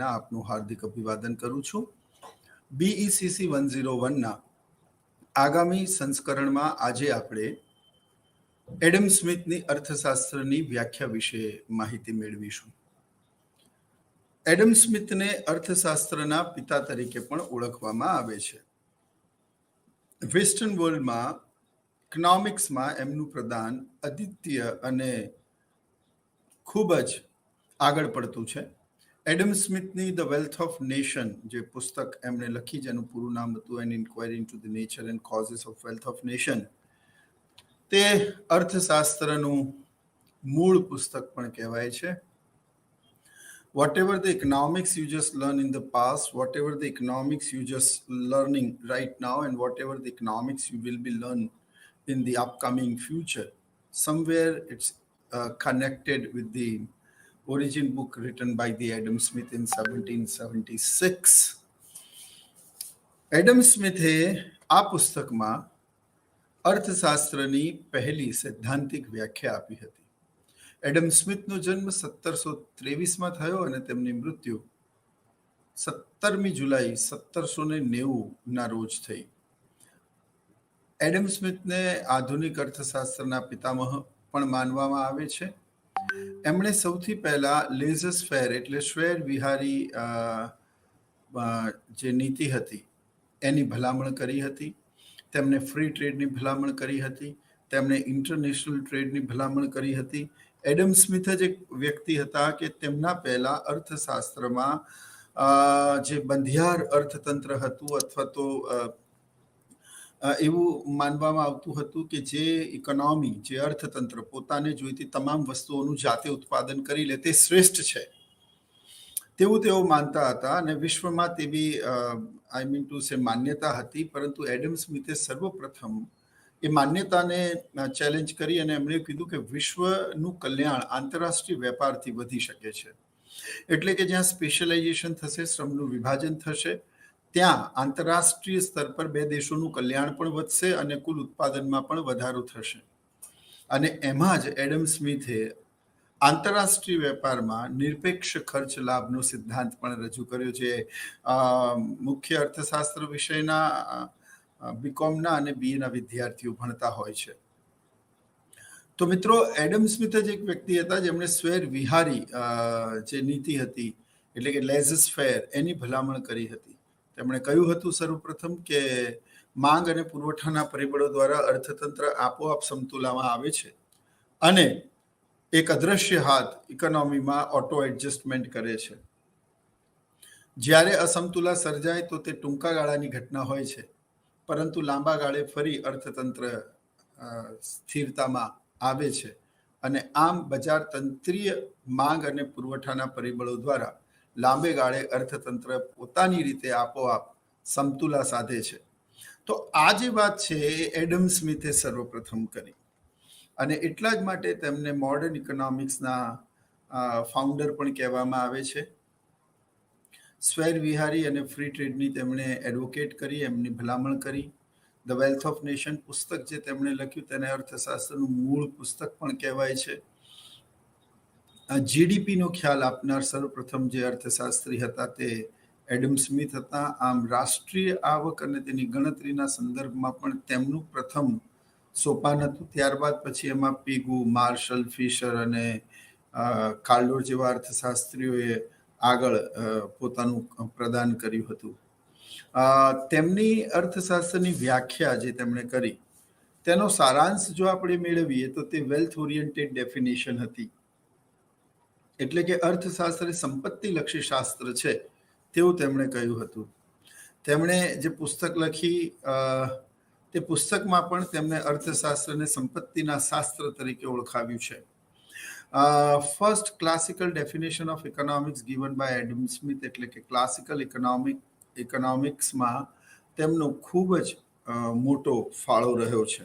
વિના આપનું હાર્દિક અભિવાદન કરું છું. BECC 101ના આગામી સંસ્કરણમાં આજે આપણે એડમ સ્મિથની અર્થશાસ્ત્રની વ્યાખ્યા વિશે માહિતી મેળવીશું. એડમ સ્મિથને અર્થશાસ્ત્રના પિતા તરીકે પણ ઓળખવામાં આવે છે. વેસ્ટર્ન વર્લ્ડમાં ઇકોનોમિક્સમાં એમનું પ્રદાન અદ્વિતીય અને ખૂબ જ આગળ પડતું છે. એડમ સ્મિથની ધ વેલ્થ ઓફ નેશન જે પુસ્તક એમણે લખી, જેનું પૂરું નામ હતું an inquiry into the nature and causes of wealth of nation, તે અર્થશાસ્ત્રનું મૂળ પુસ્તક પણ કહેવાય છે. Whatever the economics you just learn in the past, whatever the economics you just learning right now, and whatever the economics you will be learn in the upcoming future, somewhere it's connected with the origin book written by the Adam Smith in 1776. Adam સ્મિથે આ પુસ્તકમાં અર્થશાસ્ત્રની પહેલી સૈદ્ધાંતિક વ્યાખ્યા આપી હતી. Adam સ્મિથનો જન્મ 1723માં થયો અને તેમની મૃત્યુ 17મી જુલાઈ 1790ના રોજ થઈ. એડમ સ્મિથને આધુનિક અર્થશાસ્ત્રના પિતામહ પણ માનવામાં આવે છે. એમણે સૌથી પહેલા લેઝસ ફેર એટલે શ્વેર વિહારી જે નીતિ હતી એની ભલામણ કરી હતી. તેમણે ફ્રી ટ્રેડની ભલામણ કરી હતી. તેમણે ઇન્ટરનેશનલ ટ્રેડની ભલામણ કરી હતી. એડમ સ્મિથ જ એક વ્યક્તિ હતા કે તેમના પહેલા અર્થશાસ્ત્રમાં જે બંધિયાર અર્થતંત્ર હતું અથવા તો એવું માનવામાં આવતું હતું કે જે ઇકોનોમી, જે અર્થતંત્ર પોતાને જોઈતી તમામ વસ્તુઓનું જાતે ઉત્પાદન કરી લે તે શ્રેષ્ઠ છે તેવું તેઓ માનતા હતા અને વિશ્વમાં તેવી માન્યતા હતી. પરંતુ એડમ સ્મિથે સર્વપ્રથમ એ માન્યતાને ચેલેન્જ કરી અને એમણે કીધું કે વિશ્વનું કલ્યાણ આંતરરાષ્ટ્રીય વેપારથી વધી શકે છે. એટલે કે જ્યાં સ્પેશિયલાઇઝેશન થશે, શ્રમનું વિભાજન થશે, ત્યાં આંતરરાષ્ટ્રીય સ્તર પર બે દેશોનું કલ્યાણ પણ વધશે અને કુલ ઉત્પાદનમાં પણ વધારો થશે. અને એમાં જ એડમ સ્મિથે આંતરરાષ્ટ્રીય વેપારમાં નિરપેક્ષ ખર્ચ લાભનો સિદ્ધાંત પણ રજૂ કર્યો, જે મુખ્ય અર્થશાસ્ત્ર વિષયના બીકોમના અને બીએના વિદ્યાર્થીઓ ભણતા હોય છે. તો મિત્રો, એડમ સ્મિથ જ એક વ્યક્તિ હતા જેમણે સ્વેર વિહારી જે નીતિ હતી એટલે કે લેઝસ ફેર એની ભલામણ કરી હતી. તેમણે કહ્યું હતું સર્વપ્રથમ કે માંગ અને પુરવઠાના પરિબળો દ્વારા અર્થતંત્ર આપોઆપ સમતુલામાં આવે છે અને એક અદ્રશ્ય હાથ ઇકોનોમીમાં ઓટો એડજસ્ટમેન્ટ કરે છે. જ્યારે અસમતુલા સર્જાય તો તે ટૂંકા ગાળાની ઘટના હોય છે, પરંતુ લાંબા ગાળે ફરી અર્થતંત્ર સ્થિરતામાં આવે છે અને આમ બજાર તંત્રીય માંગ અને પુરવઠાના પરિબળો દ્વારા લાંબે ગાળે અર્થતંત્ર પોતાની રીતે આપોઆપ સમતુલા સાધે છે. તો આ જે વાત છે એ એડમ સ્મિથે સર્વપ્રથમ કરી અને એટલા જ માટે તેમને મોડર્ન ઇકોનોમિક્સના ફાઉન્ડર પણ કહેવામાં આવે છે. સ્વેર વિહારી અને ફ્રી ટ્રેડની તેમણે એડવોકેટ કરી, એમની ભલામણ કરી. ધ વેલ્થ ઓફ નેશન પુસ્તક જે તેમણે લખ્યું તેને અર્થશાસ્ત્રનું મૂળ પુસ્તક પણ કહેવાય છે. જીડીપીનો ખ્યાલ આપનાર સર્વપ્રથમ જે અર્થશાસ્ત્રી હતા તે એડમ સ્મિથ હતા. આમ રાષ્ટ્રીય આવક અને તેની ગણતરીના સંદર્ભમાં પણ તેમનું પ્રથમ સોપાન હતું. ત્યારબાદ પછી એમાં પીગુ, માર્શલ, ફિશર અને કાર્લોર જેવા અર્થશાસ્ત્રીઓએ આગળ પોતાનું પ્રદાન કર્યું હતું. તેમની અર્થશાસ્ત્રની વ્યાખ્યા જે તેમણે કરી તેનો સારાંશ જો આપણે મેળવીએ તો તે વેલ્થ ઓરિએન્ટેડ ડેફિનેશન હતી. એટલે કે અર્થશાસ્ત્ર સંપત્તિલક્ષી શાસ્ત્ર છે તેવું તેમણે કહ્યું હતું. તેમણે જે પુસ્તક લખી તે પુસ્તકમાં પણ તેમણે અર્થશાસ્ત્રને સંપત્તિના શાસ્ત્ર તરીકે ઓળખાવ્યું છે. First classical definition of economics given by Adam Smith એટલે કે ક્લાસિકલ ઇકોનોમિક્સમાં તેમનો ખૂબ જ મોટો ફાળો રહ્યો છે.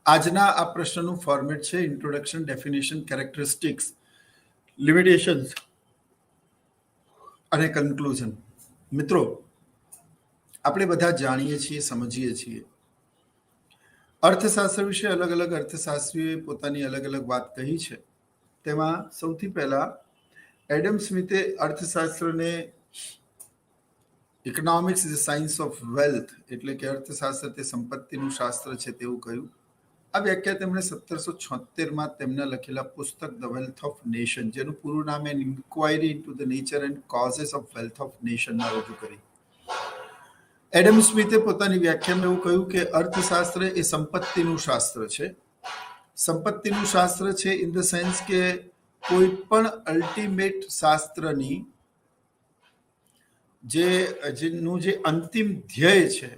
આજના આ પ્રશ્નનું ફોર્મેટ છે ઇન્ટ્રોડક્શન, ડેફિનેશન, કેરેક્ટરિસ્ટિક્સ, લિમિટેશન્સ અને કન્ક્લુઝન. મિત્રો, આપણે બધા જાણીએ છીએ, સમજીએ છીએ, અર્થશાસ્ત્ર વિશે અલગ અલગ અર્થશાસ્ત્રીઓએ પોતાની અલગ અલગ વાત કહી છે. તેમાં સૌથી પહેલા એડમ સ્મિથે અર્થશાસ્ત્રને economics is science of wealth, એટલે કે અર્થશાસ્ત્ર તે સંપત્તિનું શાસ્ત્ર છે તેવું કહ્યું. આ વ્યાખ્યા તેમણે 1776માં તેમના લખેલા પુસ્તક ધ વેલ્થ ઓફ નેશન, જેનું પૂરું નામ an inquiry into the nature and causes of wealth of નેશનમાં રજૂ કરી. એડમ સ્મિથે પોતાની વ્યાખ્યામાં એવું કહ્યું કે અર્થશાસ્ત્ર એ સંપત્તિનું શાસ્ત્ર છે. સંપત્તિનું શાસ્ત્ર છે ઇન ધ સેન્સ કે કોઈ પણ અલ્ટિમેટ શાસ્ત્રની જેનું જે અંતિમ ધ્યેય છે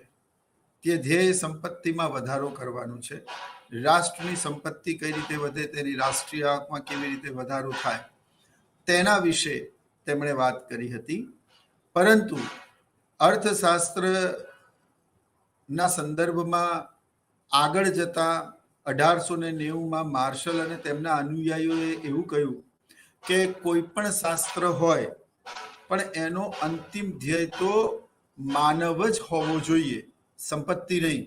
તે ધ્યેય સંપત્તિમાં વધારો કરવાનું છે. રાષ્ટ્રની સંપત્તિ કઈ રીતે વધે, તેની રાષ્ટ્રીય આવકમાં કેવી રીતે વધારો થાય, તેના વિશે તેમણે વાત કરી હતી. પરંતુ અર્થશાસ્ત્રના સંદર્ભમાં આગળ જતા 1890માં માર્શલ અને તેમના અનુયાયીઓએ એવું કહ્યું કે કોઈ પણ શાસ્ત્ર હોય પણ એનો અંતિમ ધ્યેય તો માનવ જ હોવો જોઈએ, સંપત્તિ નહીં.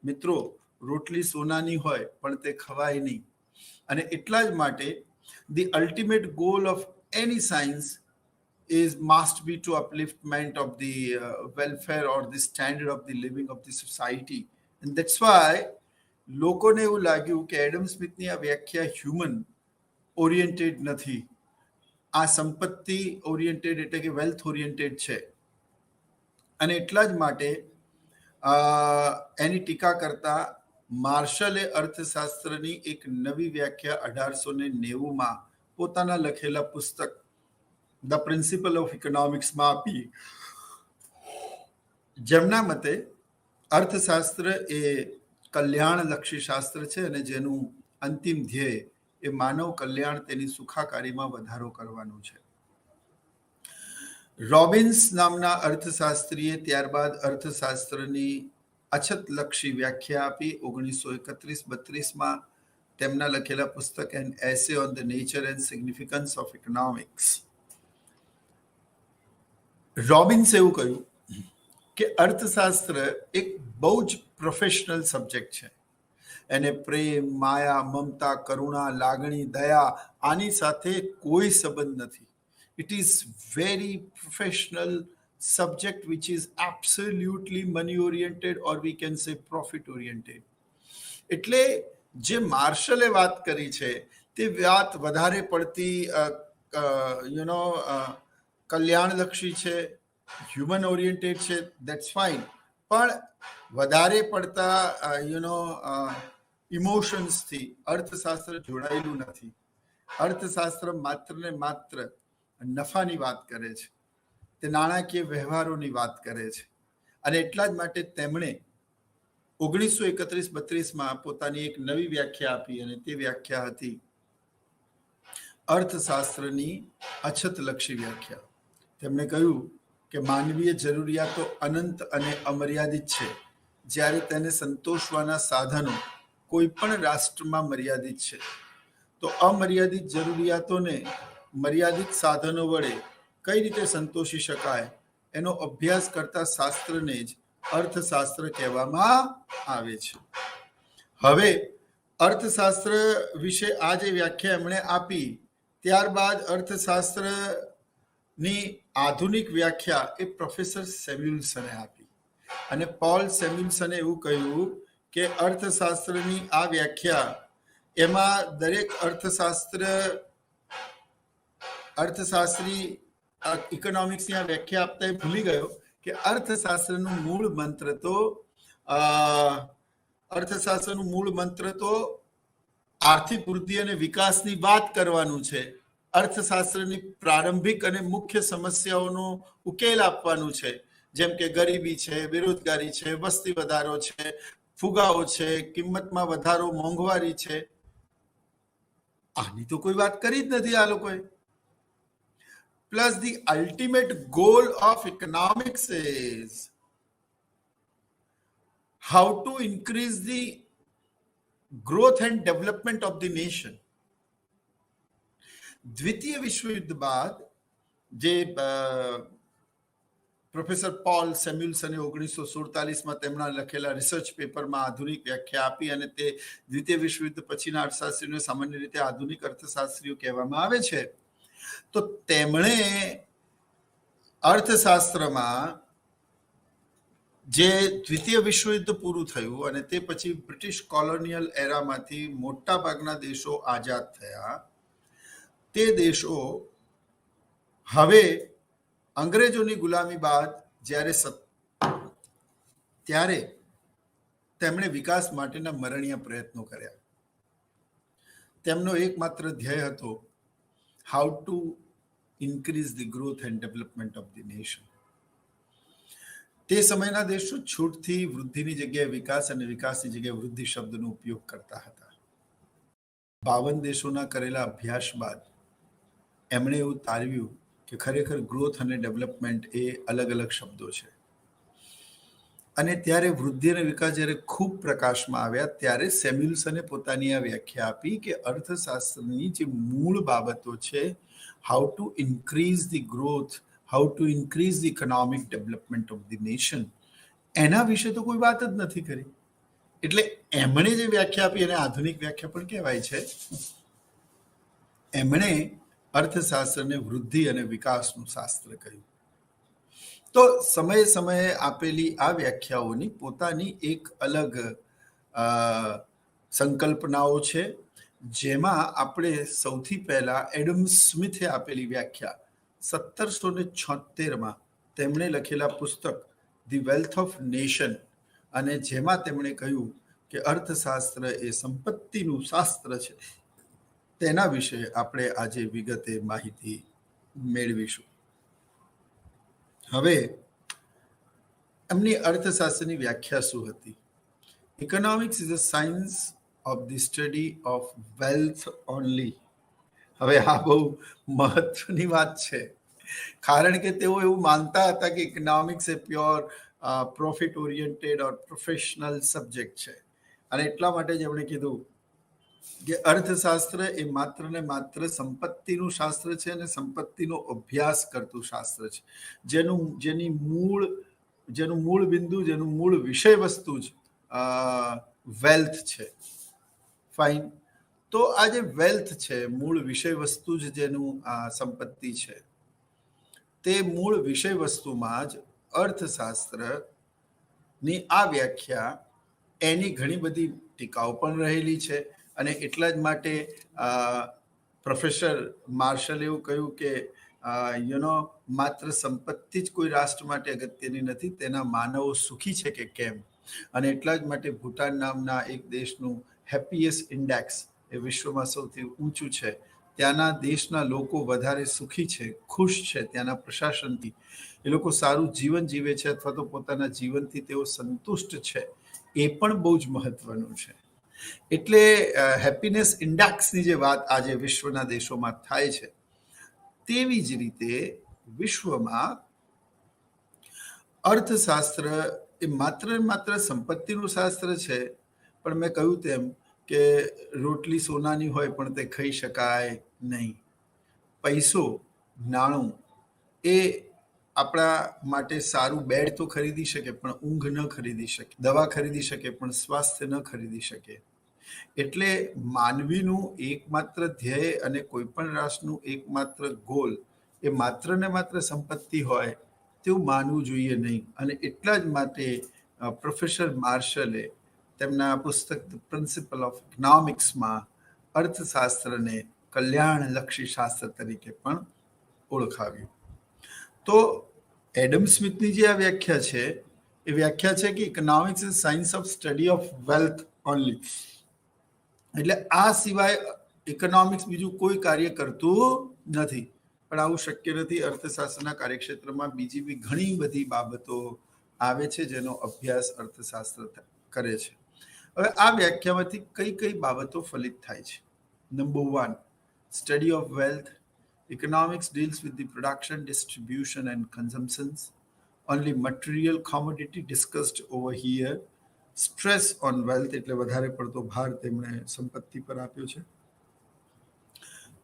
મિત્રો, રોટલી સોનાની હોય પણ તે ખવાય નહીં. અને એટલા જ માટે the ultimate goal of any science must be to upliftment of the welfare or the standard of the living of the society. And that's why લોકોને એવું લાગ્યું કે એડમ સ્મિથની આ વ્યાખ્યા હ્યુમન ઓરિએન્ટેડ નથી, આ સંપત્તિ ઓરિએન્ટેડ એટલે કે વેલ્થ ઓરિએન્ટેડ છે. અને એટલા જ માટે એની ટીકા કરતા માર્શલે અર્થશાસ્ત્રની એક નવી વ્યાખ્યા 1890માં પોતાના લખેલા પુસ્તક ધ પ્રિન્સિપલ ઓફ ઇકોનોમિક્સમાં આપી, જેમના મતે અર્થશાસ્ત્ર એ કલ્યાણલક્ષી શાસ્ત્ર છે અને જેનું અંતિમ ધ્યેય એ માનવ કલ્યાણ, તેની સુખાકારીમાં વધારો કરવાનું છે. રોબિન્સ નામના અર્થશાસ્ત્રીએ ત્યારબાદ અર્થશાસ્ત્રની અછતલક્ષી વ્યાખ્યા આપી 1931-32માં તેમના લખેલા પુસ્તક an essay on the nature and significance of economics. રોબિન્સે એવું કહ્યું કે અર્થશાસ્ત્ર એક બહુ જ પ્રોફેશનલ સબ્જેક્ટ છે. એને પ્રેમ, માયા, મમતા, કરુણા, લાગણી, દયા આની સાથે કોઈ સંબંધ નથી. It is very professional subject which is absolutely money oriented or we can say profit oriented. એટલે જે માર્શલે વાત કરી છે તે વાત વધારે પડતી કલ્યાણલક્ષી છે, હ્યુમન ઓરિએન્ટેડ છે, દેટ્સ ફાઇન. પણ વધારે પડતા ઇમોશન્સથી અર્થશાસ્ત્ર જોડાયેલું નથી. અર્થશાસ્ત્ર માત્ર ને માત્ર નફાની વાત કરે છે, તે નાણાકીય વ્યવહારોની વાત કરે છે. અને એટલા જ માટે તેમણે 1931-32માં પોતાની એક નવી વ્યાખ્યા આપી અને તે વ્યાખ્યા હતી અર્થશાસ્ત્રની અછતલક્ષી વ્યાખ્યા. તેમણે કહ્યું કે માનવીય જરૂરિયાતો અનંત અને અમર્યાદિત છે, જ્યારે તેને સંતોષવાના સાધનો કોઈ પણ રાષ્ટ્રમાં મર્યાદિત છે. તો અમર્યાદિત જરૂરિયાતોને મર્યાદિત સાધનો વડે કઈ રીતે સંતોષી શકાય એનો અભ્યાસ કરતા શાસ્ત્રને જ અર્થશાસ્ત્ર કહેવામાં આવે છે. હવે અર્થશાસ્ત્ર વિશે આ જે વ્યાખ્યા એમણે આપી, ત્યારબાદ અર્થશાસ્ત્રની આધુનિક વ્યાખ્યા એ પ્રોફેસર સેમ્યુલ્સને આપી. અને પોલ સેમ્યુલ્સને એવું કહ્યું કે અર્થશાસ્ત્રની આ વ્યાખ્યા એમાં દરેક અર્થશાસ્ત્રી ઇકોનોમિક્સની આ વ્યાખ્યા આપતા એ ભૂલી ગયો કે અર્થશાસ્ત્રનું મૂળ મંત્ર તો આર્થિક વૃદ્ધિ અને વિકાસની વાત કરવાનું છે. અર્થશાસ્ત્રની પ્રારંભિક અને મુખ્ય સમસ્યાઓનો ઉકેલ આપવાનું છે, જેમ કે ગરીબી છે, બેરોજગારી છે, વસ્તી વધારો છે, ફુગાવો છે, કિંમતમાં વધારો, મોંઘવારી છે. આની તો કોઈ વાત કરી જ નથી આ લોકોએ. Plus the ultimate goal of economics is how to increase the growth and development of the nation. દ્વિતીય વિશ્વયુદ્ધ બાદ જે પ્રોફેસર પોલ સેમ્યુલ્સને 1947માં તેમના લખેલા રિસર્ચ પેપરમાં આધુનિક વ્યાખ્યા આપી અને તે દ્વિતીય વિશ્વયુદ્ધ પછીના અર્થશાસ્ત્રીઓને સામાન્ય રીતે આધુનિક અર્થશાસ્ત્રીઓ કહેવામાં આવે છે. તો તેમણે અર્થશાસ્ત્રમાં જે દ્વિતીય વિશ્વયુદ્ધ પૂરું થયું અને તે પછી બ્રિટિશ કોલોનિયલ એરામાંથી મોટા ભાગના દેશો આઝાદ થયા, તે દેશો હવે અંગ્રેજોની ગુલામી બાદ ત્યારે તેમણે વિકાસ માટેના મરણીય પ્રયત્નો કર્યા. તેમનો એકમાત્ર ધ્યેય હતો how to increase the growth and development of the nation. તે સમયના દેશો છૂટથી વૃદ્ધિની જગ્યાએ વિકાસ અને વિકાસની જગ્યાએ વૃદ્ધિ શબ્દનો ઉપયોગ કરતા હતા. 52 દેશોના કરેલા અભ્યાસ બાદ એમણે એવું તારવ્યું કે ખરેખર ગ્રોથ અને ડેવલપમેન્ટ એ અલગ અલગ શબ્દો છે. અને ત્યારે વૃદ્ધિ અને વિકાસ જ્યારે ખૂબ પ્રકાશમાં આવ્યા ત્યારે સેમ્યુલ્સને પોતાની આ વ્યાખ્યા આપી કે અર્થશાસ્ત્રની જે મૂળ બાબતો છે, how to increase the growth, how to increase the economic development of the nation, એના વિશે તો કોઈ વાત જ નથી કરી. એટલે એમણે જે વ્યાખ્યા આપી એને આધુનિક વ્યાખ્યા પણ કહેવાય છે. એમણે અર્થશાસ્ત્રને વૃદ્ધિ અને વિકાસનું શાસ્ત્ર કહ્યું. તો સમયે સમયે આપેલી આ વ્યાખ્યાઓની પોતાની એક અલગ સંકલ્પનાઓ છે, જેમાં આપણે સૌથી પહેલા એડમ સ્મિથે આપેલી વ્યાખ્યા 1776માં તેમણે લખેલા પુસ્તક ધી વેલ્થ ઓફ નેશન, અને જેમાં તેમણે કહ્યું કે અર્થશાસ્ત્ર એ સંપત્તિનું શાસ્ત્ર છે, તેના વિશે આપણે આજે વિગતે માહિતી મેળવીશું. હવે એમની અર્થશાસ્ત્રની વ્યાખ્યા શું હતી? Economics is a science of the study of wealth only. હવે આ બહુ મહત્વની વાત છે, કારણ કે તેઓ એવું માનતા હતા કે ઇકોનોમિક્સ એ પ્યોર પ્રોફિટ ઓરિએન્ટેડ ઓર પ્રોફેશનલ સબ્જેક્ટ છે, અને એટલા માટે જ એમણે કીધું કે અર્થશાસ્ત્ર એ માત્ર ને માત્ર સંપત્તિનું શાસ્ત્ર છે અને સંપત્તિનો અભ્યાસ કરતું શાસ્ત્ર છે, જેનું મૂળ બિંદુ, જેનું મૂળ વિષય વસ્તુ જ વેલ્થ છે. ફાઇન. તો આ જે વેલ્થ છે, મૂળ વિષય વસ્તુ જ જેનું સંપત્તિ છે, તે મૂળ વિષય વસ્તુમાં જ અર્થશાસ્ત્રની આ વ્યાખ્યા એની ઘણી બધી ટીકાઓ પણ રહેલી છે. અને એટલા જ માટે પ્રોફેસર માર્શલે એવું કહ્યું કે માત્ર સંપત્તિ જ કોઈ રાષ્ટ્ર માટે અગત્યની નથી, તેના માનવો સુખી છે કે કેમ. અને એટલા જ માટે ભૂટાન નામના એક દેશનું હેપીએસ્ટ ઇન્ડેક્સ એ વિશ્વમાં સૌથી ઊંચું છે. ત્યાંના દેશના લોકો વધારે સુખી છે, ખુશ છે, ત્યાંના પ્રશાસનથી એ લોકો સારું જીવન જીવે છે અથવા તો પોતાના જીવનથી તેઓ સંતુષ્ટ છે, એ પણ બહુ જ મહત્વનું છે. એટલે હેપીનેસ ઇન્ડેક્સની જે વાત આજે વિશ્વના દેશોમાં થાય છે, તેવી જ રીતે વિશ્વમાં અર્થશાસ્ત્ર એ માત્ર સંપત્તિનું શાસ્ત્ર છે. પણ મેં કહ્યું તેમ કે રોટલી સોનાની હોય પણ તે ખાઈ શકાય નહીં. પૈસો, નાણું એ આપણા માટે સારું બેડ તો ખરીદી શકે પણ ઊંઘ ન ખરીદી શકે, દવા ખરીદી શકે પણ સ્વાસ્થ્ય ન ખરીદી શકે. એટલે માનવીનું એકમાત્ર ધ્યેય અને કોઈ પણ રાષ્ટ્રનું એકમાત્ર ગોલ એ માત્ર ને માત્ર સંપત્તિ હોય તેવું માનવું જોઈએ નહીં. અને એટલા જ માટે પ્રોફેસર માર્શલે તેમના પુસ્તક ધ પ્રિન્સિપલ ઓફ ઇકોનોમિક્સમાં અર્થશાસ્ત્રને કલ્યાણલક્ષી શાસ્ત્ર તરીકે પણ ઓળખાવ્યું. તો એડમ સ્મિથની જે આ વ્યાખ્યા છે, એ વ્યાખ્યા છે કે economics is science of study of wealth only. એટલે આ સિવાય ઇકોનોમિક્સ બીજું કોઈ કાર્ય કરતું નથી. પણ આવું શક્ય નથી. અર્થશાસ્ત્રના કાર્યક્ષેત્રમાં બીજી બી ઘણી બધી બાબતો આવે છે જેનો અભ્યાસ અર્થશાસ્ત્ર કરે છે. હવે આ વ્યાખ્યામાંથી કઈ બાબતો ફલિત થાય છે? Number 1, study of wealth. Economics deals with the production, distribution and consumptions. Only material commodity discussed over here. Stress on wealth, એટલે વધારે પડતો ભાર તેમણે સંપત્તિ પર આપ્યો છે.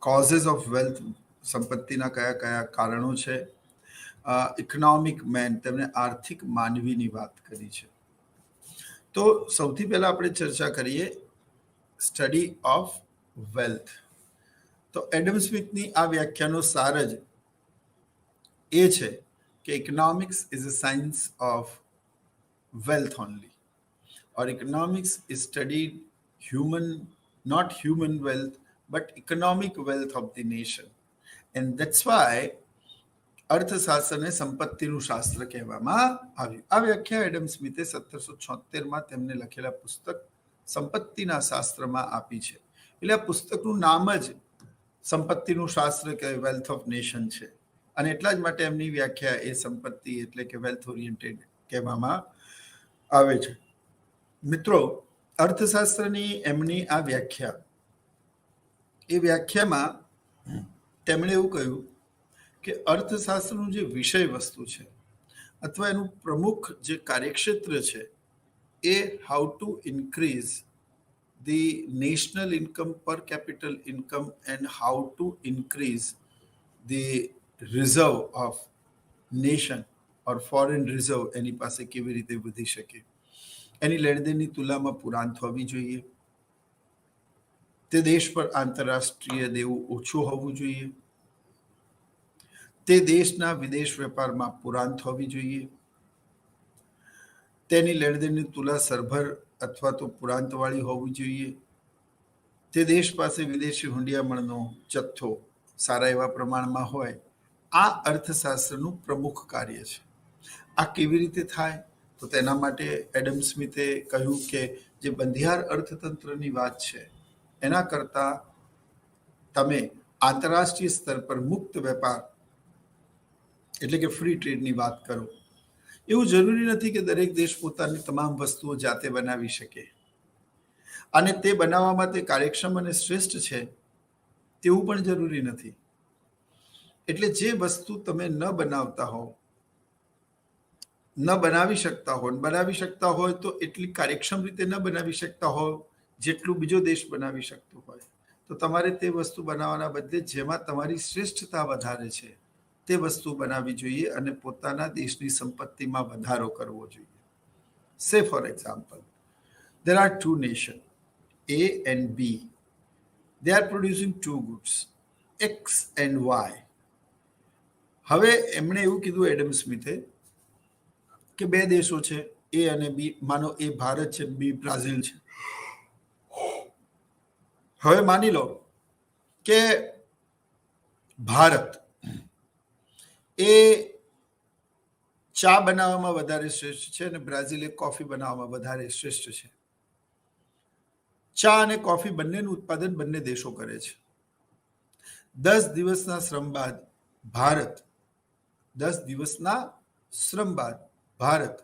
Causes of wealth, સંપત્તિના કયા કારણો છે. ઇકોનોમિક મેન, તેમણે આર્થિક માનવીની વાત કરી છે. તો સૌથી પહેલા આપણે ચર્ચા કરીએ સ્ટડી ઓફ વેલ્થ. તો એડમ સ્મિથની આ વ્યાખ્યાનો સાર જ એ છે કે economics is a science of wealth only, or economics is studied human, not human wealth, but economic wealth of the nation. And that's why અર્થશાસ્ત્રને સંપત્તિનું શાસ્ત્ર કહેવામાં આવ્યું. આ વ્યાખ્યા એડમ સ્મિથે 1776માં તેમને લખેલા પુસ્તક સંપત્તિના શાસ્ત્રમાં આપી છે. એટલે આ પુસ્તકનું નામ જ સંપત્તિનું શાસ્ત્ર કે વેલ્થ ઓફ નેશન છે, અને એટલા જ માટે એમની વ્યાખ્યા એ સંપત્તિ એટલે કે વેલ્થ ઓરિએન્ટેડ કહેવામાં આવે છે. મિત્રો, અર્થશાસ્ત્રની એમની આ વ્યાખ્યા, એ વ્યાખ્યામાં તેમણે એવું કહ્યું કે અર્થશાસ્ત્રનું જે વિષય વસ્તુ છે અથવા એનું પ્રમુખ જે કાર્યક્ષેત્ર છે એ how to increase the national income per capita income and how to increase the reserve of nation or foreign reserve એની પાસે કેવી રીતે વધી શકે, એની લેણદેણની તુલનામાં પુરાંત હોવી જોઈએ, તે દેશ પર આંતરરાષ્ટ્રીય દેવું ઓછું હોવું જોઈએ, તે દેશના વિદેશ વેપારમાં પુરાંત હોવી જોઈએ, તેની લેણદેણની તુલા સરભર અથવા તો પુરાંતવાળી હોવી જોઈએ, તે દેશ પાસે વિદેશી હુંડિયામણનો જથ્થો સારા એવા પ્રમાણમાં હોય. આ અર્થશાસ્ત્રનું પ્રમુખ કાર્ય છે. આ કેવી રીતે થાય? તો તેના માટે એડમ સ્મિથે કહ્યું કે જે બંધિયાર અર્થતંત્રની વાત છે એના કરતાં તમે આંતરરાષ્ટ્રીય સ્તર પર મુક્ત વેપાર એટલે કે ફ્રી ટ્રેડની વાત કરો. એવું જરૂરી નથી કે દરેક દેશ પોતાની તમામ વસ્તુઓ જાતે બનાવી શકે, અને તે બનાવવામાં તે કાર્યક્ષમ અને શ્રેષ્ઠ છે તેવું પણ જરૂરી નથી. એટલે જે વસ્તુ તમે ન બનાવતા હો, ન બનાવી શકતા હો, બનાવી શકતા હોય તો એટલી કાર્યક્ષમ રીતે ન બનાવી શકતા હો જેટલું બીજો દેશ બનાવી શકતો હોય, તો તમારે તે વસ્તુ બનાવવાના બદલે જેમાં તમારી શ્રેષ્ઠતા વધારે છે તે વસ્તુ બનાવવી જોઈએ અને પોતાના દેશની સંપત્તિમાં વધારો કરવો જોઈએ. સે for example, there are two nations, A and B. They are producing two goods, X and Y. હવે એમણે એવું કીધું એડમ સ્મિથે કે બે દેશો છે, એ અને બી. માનો એ ભારત છે, બી બ્રાઝિલ છે. હવે માની લો કે ભારત એ ચા બનાવવામાં વધારે શ્રેષ્ઠ છે અને બ્રાઝિલ એ કોફી બનાવવામાં વધારે શ્રેષ્ઠ છે. ચા અને કોફી બંનેનું ઉત્પાદન બંને દેશો કરે છે. 10 દિવસના શ્રમ બાદ ભારત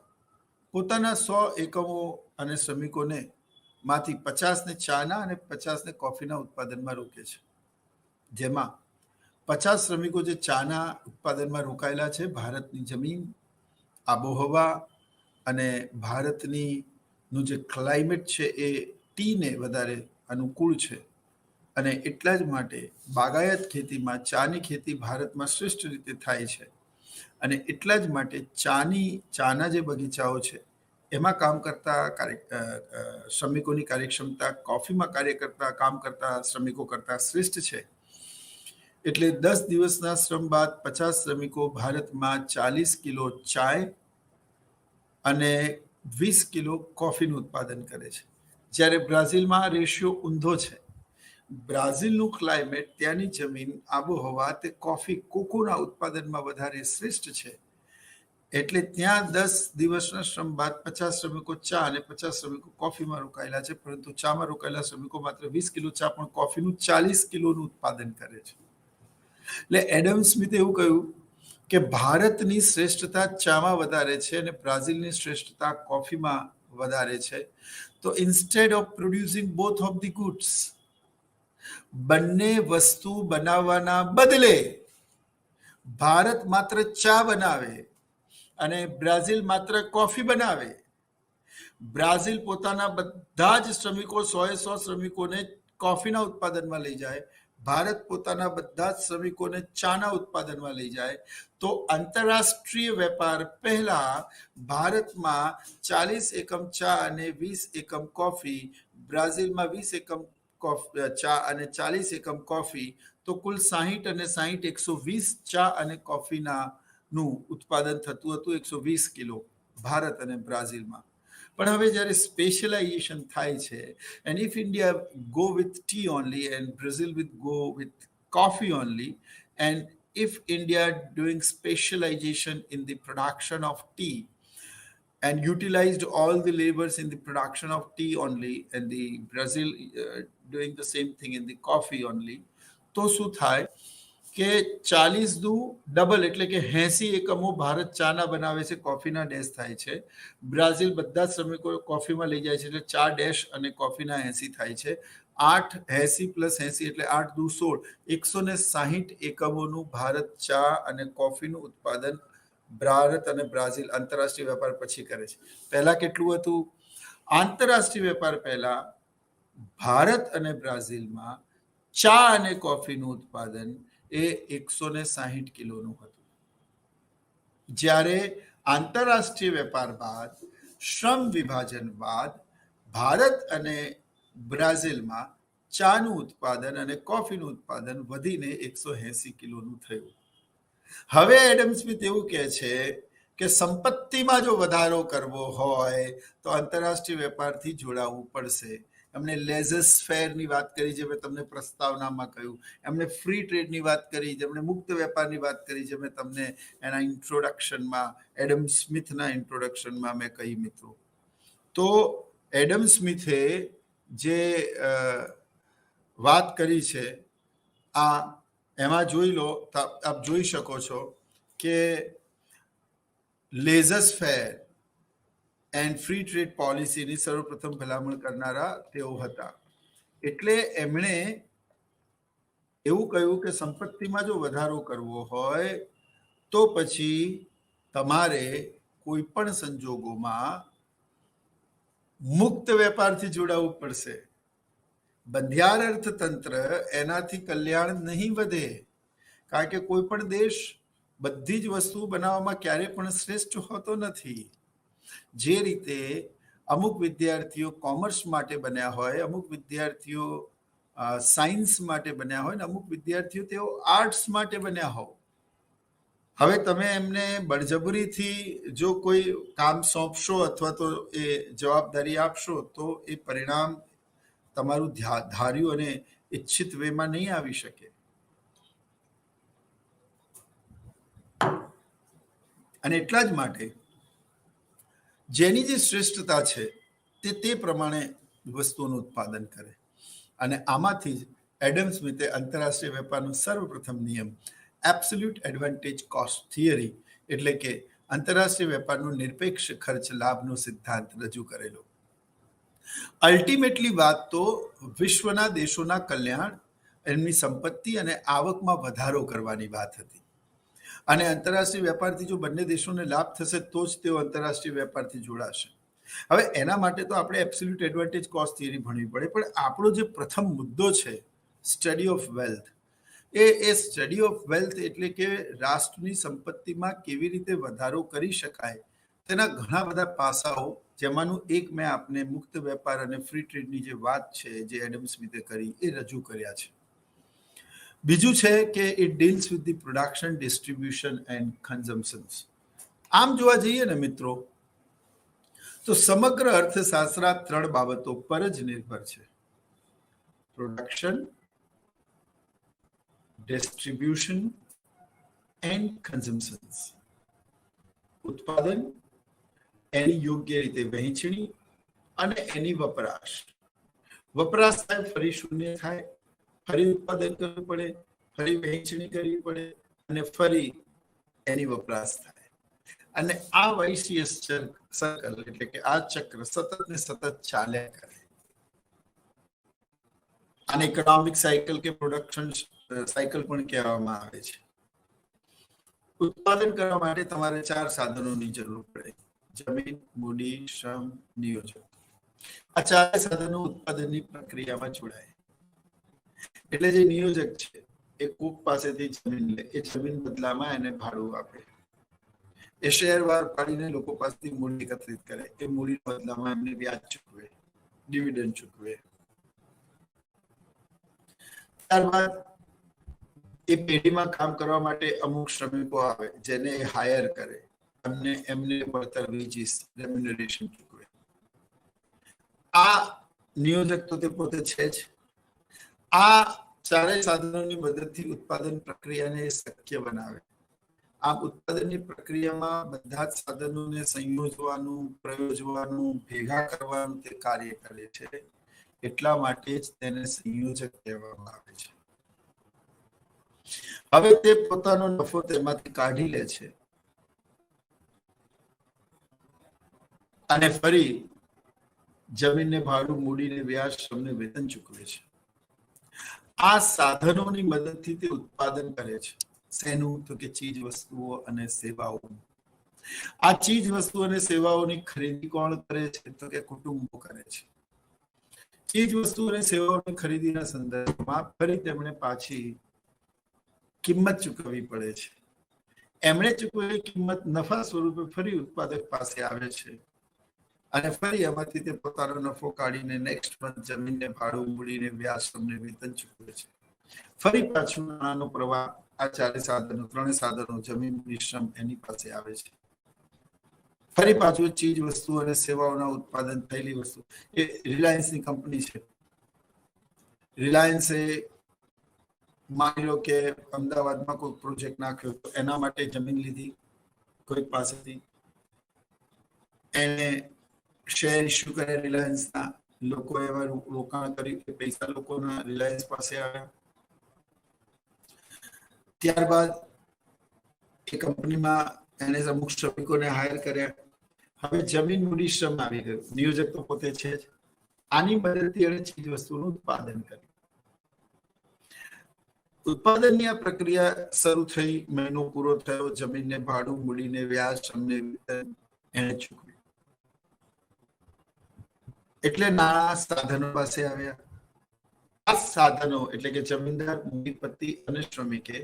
પોતાના 100 એકમો અને શ્રમિકોને માંથી 50ને ચાના અને 50ને કોફીના ઉત્પાદનમાં રોકે છે. જેમાં 50 શ્રમિકો જે ચાના ઉત્પાદનમાં રોકાયેલા છે, ભારતની જમીન, આબોહવા અને ભારતનું જે ક્લાઇમેટ છે એ ટીને વધારે અનુકૂળ છે, અને એટલા જ માટે બાગાયત ખેતીમાં ચાની ખેતી ભારતમાં શ્રેષ્ઠ રીતે થાય છે, અને એટલા જ માટે ચાના જે બગીચાઓ છે એમાં કામ કરતા શ્રમિકોની કાર્યક્ષમતા કોફીમાં કામ કરતા શ્રમિકો કરતા શ્રેષ્ઠ છે. એટલે 10 દિવસના શ્રમ બાદ 50 શ્રમિકો ભારતમાં 40 કિલો ચાય અને 20 કિલો કોફીનું ઉત્પાદન કરે છે. જ્યારે બ્રાઝિલમાં આ રેશિયો ઊંધો છે. બ્રાઝિલનું ક્લાઇમેટ, ત્યાંની જમીન, આબોહવા તે કોફી કોકોના ઉત્પાદનમાં વધારે શ્રેષ્ઠ છે. એટલે ત્યાં 10 દિવસના શ્રમ બાદ 50 શ્રમિકો ચા અને 50 શ્રમિકો કોફીમાં રોકાયેલા છે, પરંતુ ચામાં રોકાયેલા શ્રમિકો માત્ર 20 કિલો ચા પણ કોફીનું 40 કિલોનું ઉત્પાદન કરે છે. એટલે એડમ સ્મિથે એવું કહ્યું કે ભારતની શ્રેષ્ઠતા ચામાં વધારે છે અને બ્રાઝિલની શ્રેષ્ઠતા કોફીમાં વધારે છે. તો instead of producing both of the goods, બંને વસ્તુ બનાવવાના બદલે ભારત માત્ર ચા બનાવે અને બ્રાઝિલ માત્ર કોફી બનાવે. બ્રાઝિલ પોતાના બધા જ શ્રમિકો 100 શ્રમિકોને કોફીના ઉત્પાદનમાં લઈ જાય, ભારત પોતાના બધા જ શ્રમિકોને ચાના ઉત્પાદનમાં લઈ જાય, તો આંતરરાષ્ટ્રીય વેપાર પહેલા ભારતમાં 40 એકમ ચા અને 20 એકમ કોફી, બ્રાઝિલમાં 20 એકમ ચા અને 40 એકમ કોફી, તો કુલ 60 અને 60 120 ચા અને કોફીના નું ઉત્પાદન થતું હતું 120 કિલો ભારત અને બ્રાઝિલમાં. પણ હવે જ્યારે સ્પેશિયલાઇઝેશન થાય છે, and if India go with T only and Brazil with go with coffee only, and if India doing specialization in the production of tea and utilized all the labors in the production of tea only, and the Brazil doing the same thing in the coffee only, તો શું થાય કે 40 દુ double એટલે કે 80 એકમો ભારત ચાના બનાવે છે, કોફીના ડેશ થાય છે. બ્રાઝિલ બધા જ શ્રમિકો કોફીમાં લઈ જાય છે એટલે 4 ડેશ અને કોફીના 80 થાય છે. 8 80 પ્લસ 80 એટલે 8 દુ 16 160 એકમોનું ભારત ચા અને કોફીનું ઉત્પાદન ભારત અને બ્રાઝિલ આંતરરાષ્ટ્રીય વેપાર પછી કરે છે. પહેલા કેટલું હતું? આંતરરાષ્ટ્રીય વેપાર પહેલા ભારત અને બ્રાઝિલમાં ચા અને કોફીનું ઉત્પાદન એ 160 કિલોનું હતું. જ્યારે આંતરરાષ્ટ્રીય વેપાર બાદ, શ્રમ વિભાજન બાદ ભારત અને બ્રાઝિલમાં ચાનું ઉત્પાદન અને કોફીનું ઉત્પાદન વધીને 180 કિલોનું થયું. હવે એડમ સ્મિથ એવું કહે છે કે સંપત્તિમાં જો વધારો કરવો હોય તો આંતરરાષ્ટ્રીય વેપારથી જોડાવવું પડશે. એમણે લેઝર્સ ફેરની વાત કરી, જે મેં તમને પ્રસ્તાવનામાં કહ્યું. એમણે ફ્રી ટ્રેડની વાત કરી, જેમણે મુક્ત વેપારની વાત કરી, જે મેં તમને એના ઇન્ટ્રોડક્શનમાં, એડમ સ્મિથના ઇન્ટ્રોડક્શનમાં મેં કહી મિત્રો. તો એડમ સ્મિથે જે વાત કરી છે આ એમાં જોઈ લો, આપ જોઈ શકો છો કે lasers fair and free trade પોલિસીની સર્વપ્રથમ ભલામણ કરનારા તેઓ હતા. એટલે એમણે એવું કહ્યું કે સંપત્તિમાં જો વધારો કરવો હોય તો પછી તમારે કોઈ પણ સંજોગોમાં મુક્ત વેપારથી જોડાવવું પડશે. બંધિયાર અર્થતંત્ર એનાથી કલ્યાણ નહીં વધે, કારણ કે કોઈ પણ દેશ બધી જ વસ્તુ બનાવવામાં ક્યારેય પણ શ્રેષ્ઠ હોતો નથી. જે રીતે અમુક વિદ્યાર્થીઓ કોમર્સ માટે બન્યા હોય, અમુક વિદ્યાર્થીઓ સાયન્સ માટે બન્યા હોય ને અમુક વિદ્યાર્થીઓ તેઓ આર્ટ્સ માટે બન્યા હોય. હવે તમે એમને બળજબરીથી જો કોઈ કામ સોંપશો અથવા તો એ જવાબદારી આપશો તો એ પરિણામ તમારું ધાર્યું અને ઈચ્છિત વેમાં નહીં આવી શકે. અને એટલા જ માટે જેની જે શ્રેષ્ઠતા છે તે પ્રમાણે વસ્તુઓનું ઉત્પાદન કરે. અને આમાંથી જ એડમ સ્મિથે આંતરરાષ્ટ્રીય વેપારનો સર્વપ્રથમ નિયમ એબ્સોલ્યુટ એડવાન્ટેજ કોસ્ટ થિયરી એટલે કે આંતરરાષ્ટ્રીય વેપારનો નિરપેક્ષ ખર્ચ લાભનો સિદ્ધાંત રજૂ કરેલો. અલ્ટિમેટલી વાત તો વિશ્વના દેશોના કલ્યાણ, એમની સંપત્તિ અને આવકમાં વધારો કરવાની વાત હતી. અને આંતરરાષ્ટ્રીય વેપારથી જો બંને દેશોને લાભ થશે તો જ તેઓ આંતરરાષ્ટ્રીય વેપારથી જોડાશે. હવે એના માટે તો આપણે એબ્સોલ્યુટ એડવાન્ટેજ કોસ્ટ થિયરી ભણવી પડે. પણ આપણો જે પ્રથમ મુદ્દો છે study of wealth, A study of wealth એટલે કે રાષ્ટ્રની સંપત્તિમાં કેવી રીતે વધારો કરી શકાય તેના ઘણા બધા પાસાઓ, જેમાંનું એક મેં આપને મુક્ત વેપાર અને ફ્રી ટ્રેડની જે વાત છે જે એડમ સ્મિથે કરી એ રજૂ કર્યા છે. બીજું છે કે it deals with the production, distribution and consumptions. આમ જોવા જઈએ ને મિત્રો તો સમગ્ર અર્થશાસ્ત્ર 3 બાબતો પર જ નિર્ભર છે: પ્રોડક્શન, ડિસ્ટ્રીબ્યુશન એન્ડ કન્ઝમ્પશન્સ. ઉત્પાદન, એની યોગ્ય રીતે વહેંચણી અને એની વપરાશ. વપરાશ થાય ફરી શૂન્ય થાય, ફરી ઉત્પાદન કરવું પડે, ફરી વહેંચણી કરવી પડે અને ફરી એની વપરાશ થાય. અને આ વાઇસિયસ સર્કલ એટલે કે આ ચક્ર સતત ને સતત ચાલ્યા કરે. આને ઇકોનોમિક સાયકલ કે પ્રોડક્શન સાયકલ પણ કહેવામાં આવે છે. ઉત્પાદન કરવા માટે તમારે 4 સાધનોની જરૂર પડે: જમીન, મૂડી, શ્રમ, નિયોજક. આ 4 સાધનો ઉત્પાદનની પ્રક્રિયામાં જોડાય. એટલે જે નિયોજક છે એ કોક પાસેથી જમીન લે, એ જમીન બદલામાં એને ભાડું આપે. એ શેરવાર પાડીને લોકો પાસેથી મૂડી એકત્રિત કરે, એ મૂડી બદલામાં એમને વ્યાજ ચૂકવે, ડિવિડન્ડ ચૂકવે. ત્યારબાદ એ પેઢીમાં કામ કરવા માટે અમુક શ્રમિકો આવે જેને એ હાયર કરે, એમને વળતર વેજીસ રેમ્યુનરેશન ચૂકવે. આ નિયોજક તો તે પોતે છે જ. આ ચારેય સાધનોની મદદથી ઉત્પાદન પ્રક્રિયાને શક્ય બનાવે. આ ઉત્પાદનની પ્રક્રિયામાં બધા જ સાધનોને સંયોજવાનું, પ્રયોજવાનું, ભેગા કરવાનું તે કાર્ય કરે છે. એટલા માટે જ તેને સંયોજક કહેવામાં આવે છે. હવે તે પોતાનો નફો તેમાંથી કાઢી લે છે અને ફરી જમીનને ભાડું, મૂડીને વ્યાજ, શ્રમને વેતન ચૂકવે છે. આ સાધનોની મદદથી તે ઉત્પાદન કરે છે. શેનું? તો કે ચીજ વસ્તુઓ અને સેવાઓ. આ ચીજ વસ્તુઓ અને સેવાઓની ખરીદી કોણ કરે છે? તો કે કુટુંબો કરે છે. ચીજ વસ્તુઓ અને સેવાઓની ખરીદીના સંદર્ભમાં ફરી તેમણે પાછી કિંમત ચૂકવવી પડે છે. એમણે ચૂકવેલી કિંમત નફા સ્વરૂપે ફરી ઉત્પાદક પાસે આવે છે અને ફરી એમાંથી તે પોતાનો નફો કાઢીને નેક્સ્ટ મંથ જમીનને ભાડું, મૂડીને વ્યાજ, શ્રમને વેતન ચૂકવે છે. ફરી પાછું નાણાંનો પ્રવાહ આ ત્રણેય સાધનો જમીન, શ્રમ એની પાસે આવે છે. ફરી પાછું ચીજ વસ્તુ અને સેવાઓના ઉત્પાદન થયેલી વસ્તુ. એ રિલાયન્સની કંપની છે. રિલાયન્સે માની લો કે અમદાવાદમાં કોઈ પ્રોજેક્ટ નાખ્યો તો એના માટે જમીન લીધી કોઈ પાસેથી, એને શેર ઇસ્યુ કરે રિલાયન્સના, લોકો એવા રોકાણ કરી કે પૈસા લોકોના રિલાયન્સ પાસે આવ્યા. ત્યારબાદ એ કંપનીમાં એને અમુક શ્રમિકોને હાયર કર્યા. હવે જમીન, મૂડી, શ્રમ આવી ગયું. નિયોજક તો પોતે છે જ. આની મદદથી એને ચીજ વસ્તુનું ઉત્પાદન કર્યું. ઉત્પાદનની આ પ્રક્રિયા શરૂ થઈ, મહિનો પૂરો થયો, જમીનને ભાડું, મૂડીને વ્યાજ, શ્રમને વેતન એને ચૂકવ્યું. એટલે નાણાં સાધનો પાસે આવ્યા. આ સાધનો એટલે કે જમીનદાર, મૂડીપતિ અને શ્રમિકે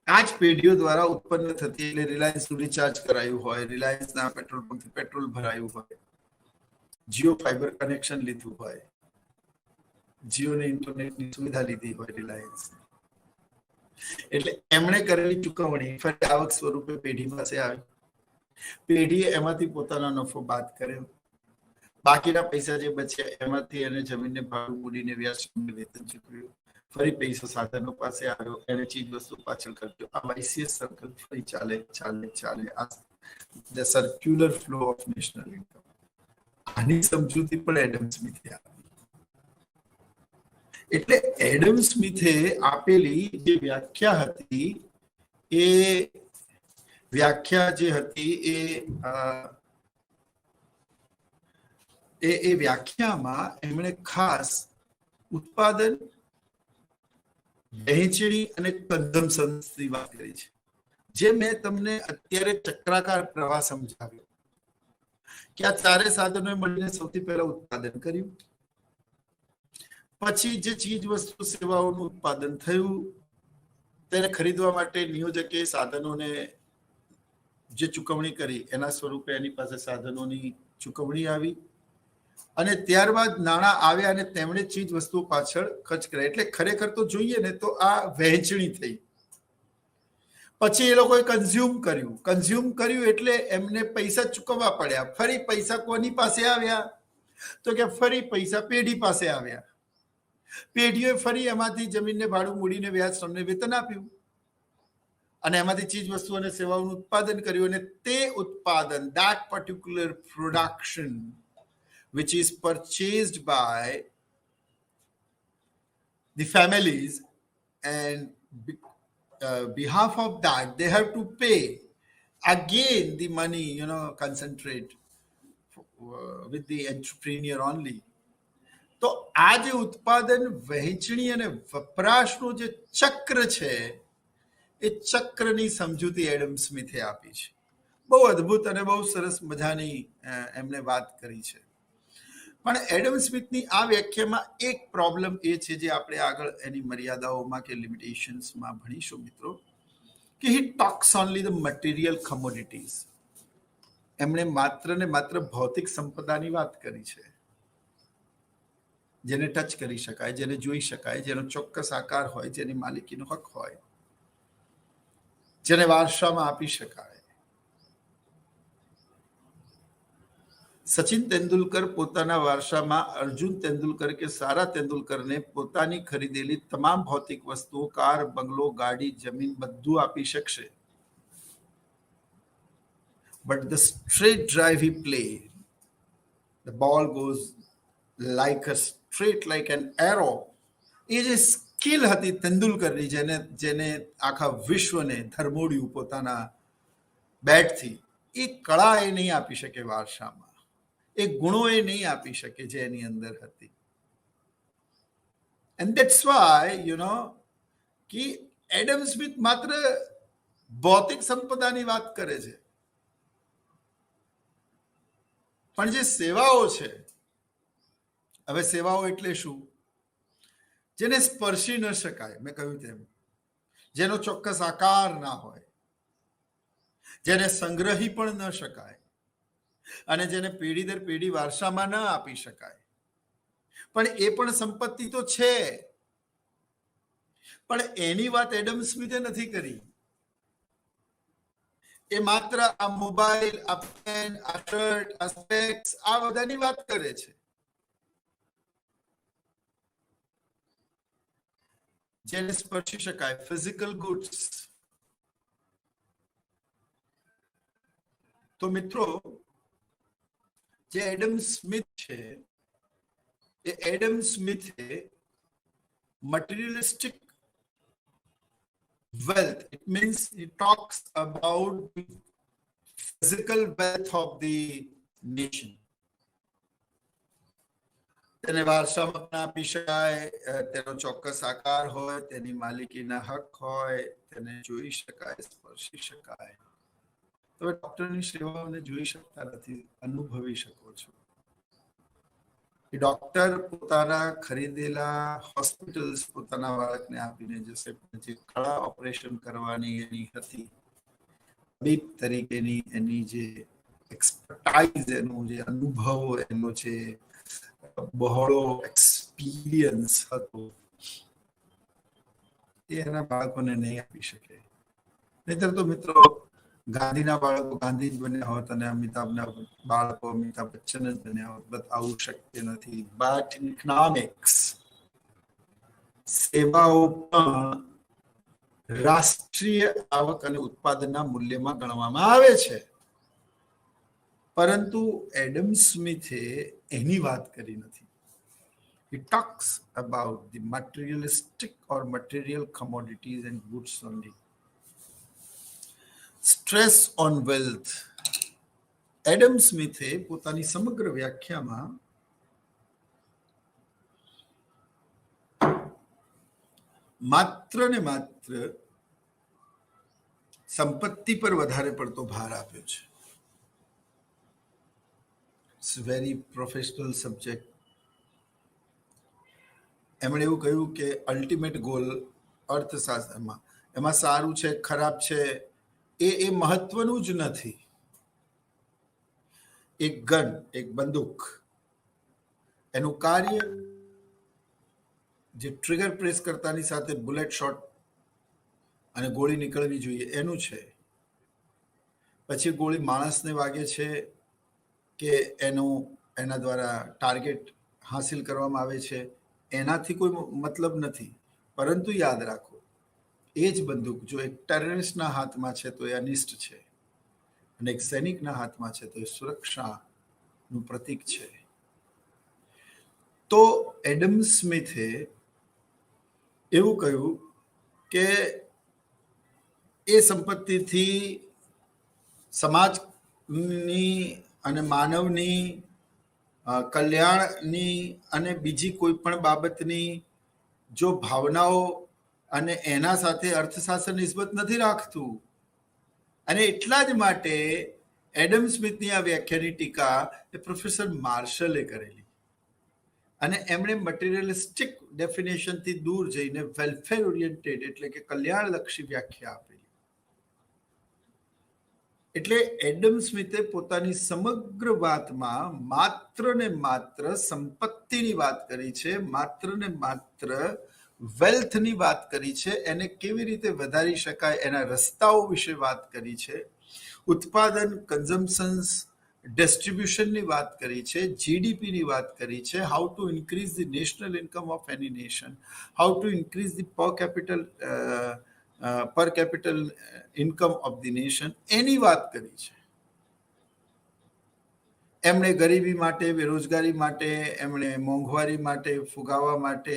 આ જ પેઢીઓ દ્વારા ઉત્પન્ન થતી, એટલે રિલાયન્સનું રિચાર્જ કરાયું હોય, રિલાયન્સના પેટ્રોલ પંપથી પેટ્રોલ ભરાયું હોય, જીઓ ફાઈબર કનેક્શન લીધું હોય, જીઓને ઇન્ટરનેટની સુવિધા લીધી હોય રિલાયન્સ, એટલે એમણે કરેલી ચૂકવણી ફરી આવક સ્વરૂપે પેઢી પાસે આવી. પેઢીએ એમાંથી પોતાનો નફો બાદ કર્યો. બાકીના પૈસા જે બચ્યા એમાંથી એને જમીનને ભાડું, મૂડીને વ્યાજ, શ્રમને વેતન ચૂકવ્યું. ફરી પૈસો સાધનો પાસે આવ્યો, એને ચીજ વસ્તુ પાછળ કર્યો. આ વાઇસિયસ સર્કલ ફરી ચાલે. આ the circular flow of national income. આની સમજૂતી પણ એડમ સ્મિથે આપી. એટલે એડમ સ્મિથે આપેલી જે વ્યાખ્યા હતી, એ વ્યાખ્યા જે હતી એ વ્યાખ્યામાં એમણે ખાસ ઉત્પાદન, વહેંચણી અને કન્ઝમ્પશનની વાત કરી છે. જે મેં તમને અત્યારે ચક્રાકાર પ્રવાહ સમજાવ્યો કે આ ચારે સાધનોએ મળીને સૌથી પહેલા ઉત્પાદન કર્યું, પછી જે ચીજ વસ્તુ સેવાઓનું ઉત્પાદન થયું તેને ખરીદવા માટે નિયોજકે સાધનોને જે ચૂકવણી કરી એના સ્વરૂપે એની પાસે સાધનોની ચૂકવણી આવી અને ત્યારબાદ નાણાં આવ્યા અને તેમણે ચીજ વસ્તુઓ પાછળ ખર્ચ કર્યા. એટલે ખરેખર તો જોઈએ ને તો આ વહેંચણી થઈ. પછી એ લોકોએ કન્ઝ્યુમ કર્યું એટલે એમને પૈસા ચૂકવવા પડ્યા. ફરી પૈસા કોની પાસે આવ્યા? તો કે ફરી પૈસા પેઢી પાસે આવ્યા. પેઢીઓએ ફરી એમાંથી જમીનને ભાડું, મૂડીને વ્યાજ, શ્રમને વેતન આપ્યું અને એમાંથી ચીજ વસ્તુ અને સેવાઓનું ઉત્પાદન કર્યું. અને તે ઉત્પાદન, that particular production which is purchased by the families, and behalf of that they have to pay again the money, concentrate with the entrepreneur only. તો આ જે ઉત્પાદન, વહેંચણી અને વપરાશનું જે ચક્ર છે એ ચક્રની સમજૂતી એડમ સ્મિથે આપી છે. બહુ અદ્ભુત અને બહુ સરસ મજાની એમણે વાત કરી છે. પણ એડમ સ્મિથની આ વ્યાખ્યામાં એક પ્રોબ્લેમ એ છે જે આપણે આગળ એની મર્યાદાઓમાં કે લિમિટેશન્સમાં ભણીશું મિત્રો, કે હી ટોક્સ ઓનલી ધ મટીરિયલ કમોડિટીઝ. એમણે માત્ર ને માત્ર ભૌતિક સંપદાની વાત કરી છે. જેને ટચ કરી શકાય, જેને જોઈ શકાય, જેનો ચોક્કસ આકાર હોય, જેની માલિકીનો હક હોય, જેને વારસામાં આપી શકાય. સચિન તેંડુલકર પોતાના વારસામાં અર્જુન તેંડુલકર કે સારા તેંડુલકરને પોતાની ખરીદેલી તમામ ભૌતિક વસ્તુઓ, કાર, બંગલો, ગાડી, જમીન બધું આપી શકશે. But the straight drive he played, the ball goes like a straight like an arrow. એ જે સ્કિલ હતી તેંડુલકરની, જેને આખા વિશ્વને ધરમોડ્યું પોતાના બેટથી, એ કળા એ નહીં આપી શકે વારસામાં, એ ગુણો એ નહીં આપી શકે જે એની અંદર હતી. એન્ડ ધેટ્સ વાય કે એડમ સ્મિથ માત્ર ભૌતિક સંપદાની વાત કરે છે, પણ જે સેવાઓ છે, હવે સેવાઓ એટલે શું? જેને સ્પર્શી ન શકાય, મેં કહ્યું તેમ, જેનો ચોક્કસ આકાર ના હોય, જેને સંગ્રહી પણ ન શકાય, અને જેને પેઢી દર પેઢી વારસામાં ન આપી શકાય. પણ એ પણ સંપત્તિ તો છે, પણ એની વાત એડમ સ્મિથે નથી કરી. એ માત્ર આ મોબાઈલ, આ પેન, આ શર્ટ, આ સ્પેક્સ, આ બધાની વાત કરે છે. જેને સ્પર્શી શકાય, ફિઝિકલ ગુડ્સ. તો મિત્રો, જે એડમ સ્મિથ છે, એ એડમ સ્મિથે materialistic wealth, it means he talks about the physical wealth of the nation. તેને વારસામાં આપી શકાય, તેનો ચોક્કસ આકાર હોય, તેની માલિકીના હક હોય, તેને જોઈ શકાય, સ્પર્શી શકાય. તમે ડોક્ટરની સેવાઓને જોઈ શકતા નથી, અનુભવી શકો છો. ડોક્ટર પોતાના ખરીદેલા હોસ્પિટલ્સ પોતાના બાળકને આપીને જશે, જે કળા ઓપરેશન કરવાની એની હતી, તબીબ તરીકેની એની જે એક્સપર્ટાઇઝ, એનો જે અનુભવ, એનો જે બહોળો એક્સપિરિયન્સ હતો, એ એના બાળકોને નહીં આપી શકે. નહીતર તો મિત્રો, ગાંધીના બાળકો ગાંધી જ બન્યા હોત અને અમિતાભના બાળકો અમિતાભ બચ્ચન જ બન્યા હોત. બટ આવું શક્ય નથી. બટ ઇન ઇકોનોમિક્સ, સેવાઓ પણ રાષ્ટ્રીય આવક અને ઉત્પાદનના મૂલ્યમાં ગણવામાં આવે છે. પરંતુ એડમ સ્મિથે એની વાત કરી નથી. He talks about the materialistic or material commodities and goods only. Stress on wealth. Adam સ્મિથે પોતાની સમગ્ર વ્યાખ્યામાં માત્ર ને માત્ર સંપત્તિ પર વધારે પડતો ભાર આપ્યો છે. It's very professional subject. એમણે એવું કહ્યું કે અલ્ટિમેટ ગોલ અર્થશાસ્ત્રમાં, એમાં સારું છે, ખરાબ છે, એ મહત્વનું જ નથી. એક ગન, એક બંદૂક, એનું કાર્ય જે ટ્રિગર પ્રેસ કરતાની સાથે બુલેટ શોટ અને ગોળી નીકળવી જોઈએ એનું છે. પછી ગોળી માણસને વાગે છે કે એના દ્વારા ટાર્ગેટ હાંસિલ કરવામાં આવે છે, એનાથી કોઈ મતલબ નથી. પરંતુ યાદ રાખો, એ જ બંદૂક જો એક ટેરરિસ્ટના હાથમાં છે તો એ અનિષ્ટ છે, અને એક સૈનિકના હાથમાં છે તો એ સુરક્ષાનું પ્રતીક છે. તો એડમ સ્મિથે એવું કહ્યું કે એ સંપત્તિથી સમાજની અને માનવની કલ્યાણની અને બીજી કોઈ પણ બાબતની જો ભાવનાઓ અને એના સાથે અર્થશાસ્ત્ર નિસ્બત નથી રાખતું. અને એટલા જ માટે એડમ સ્મિથની આ વ્યાખ્યાની ટીકા એ પ્રોફેસર માર્શલે કરેલી, અને એમણે મટીરિયલિસ્ટિક ડેફિનેશનથી દૂર જઈને વેલફેર ઓરિએન્ટેડ એટલે કે કલ્યાણલક્ષી વ્યાખ્યા આપેલી. એટલે એડમ સ્મિથે પોતાની સમગ્ર વાતમાં માત્ર ને માત્ર સંપત્તિની વાત કરી છે, માત્ર ને માત્ર વેલ્થની વાત કરી છે, એને કેવી રીતે વધારી શકાય એના રસ્તાઓ વિશે વાત કરી છે, ઉત્પાદન, કન્ઝમ્પશન્સ, ડિસ્ટ્રીબ્યુશનની વાત કરી છે, જીડીપીની વાત કરી છે, how to increase the national income of એની nation, how to increase the per capita income of the nation, એની વાત કરી છે. એમણે ગરીબી માટે, બેરોજગારી માટે, એમણે મોંઘવારી માટે ફુગાવા માટે,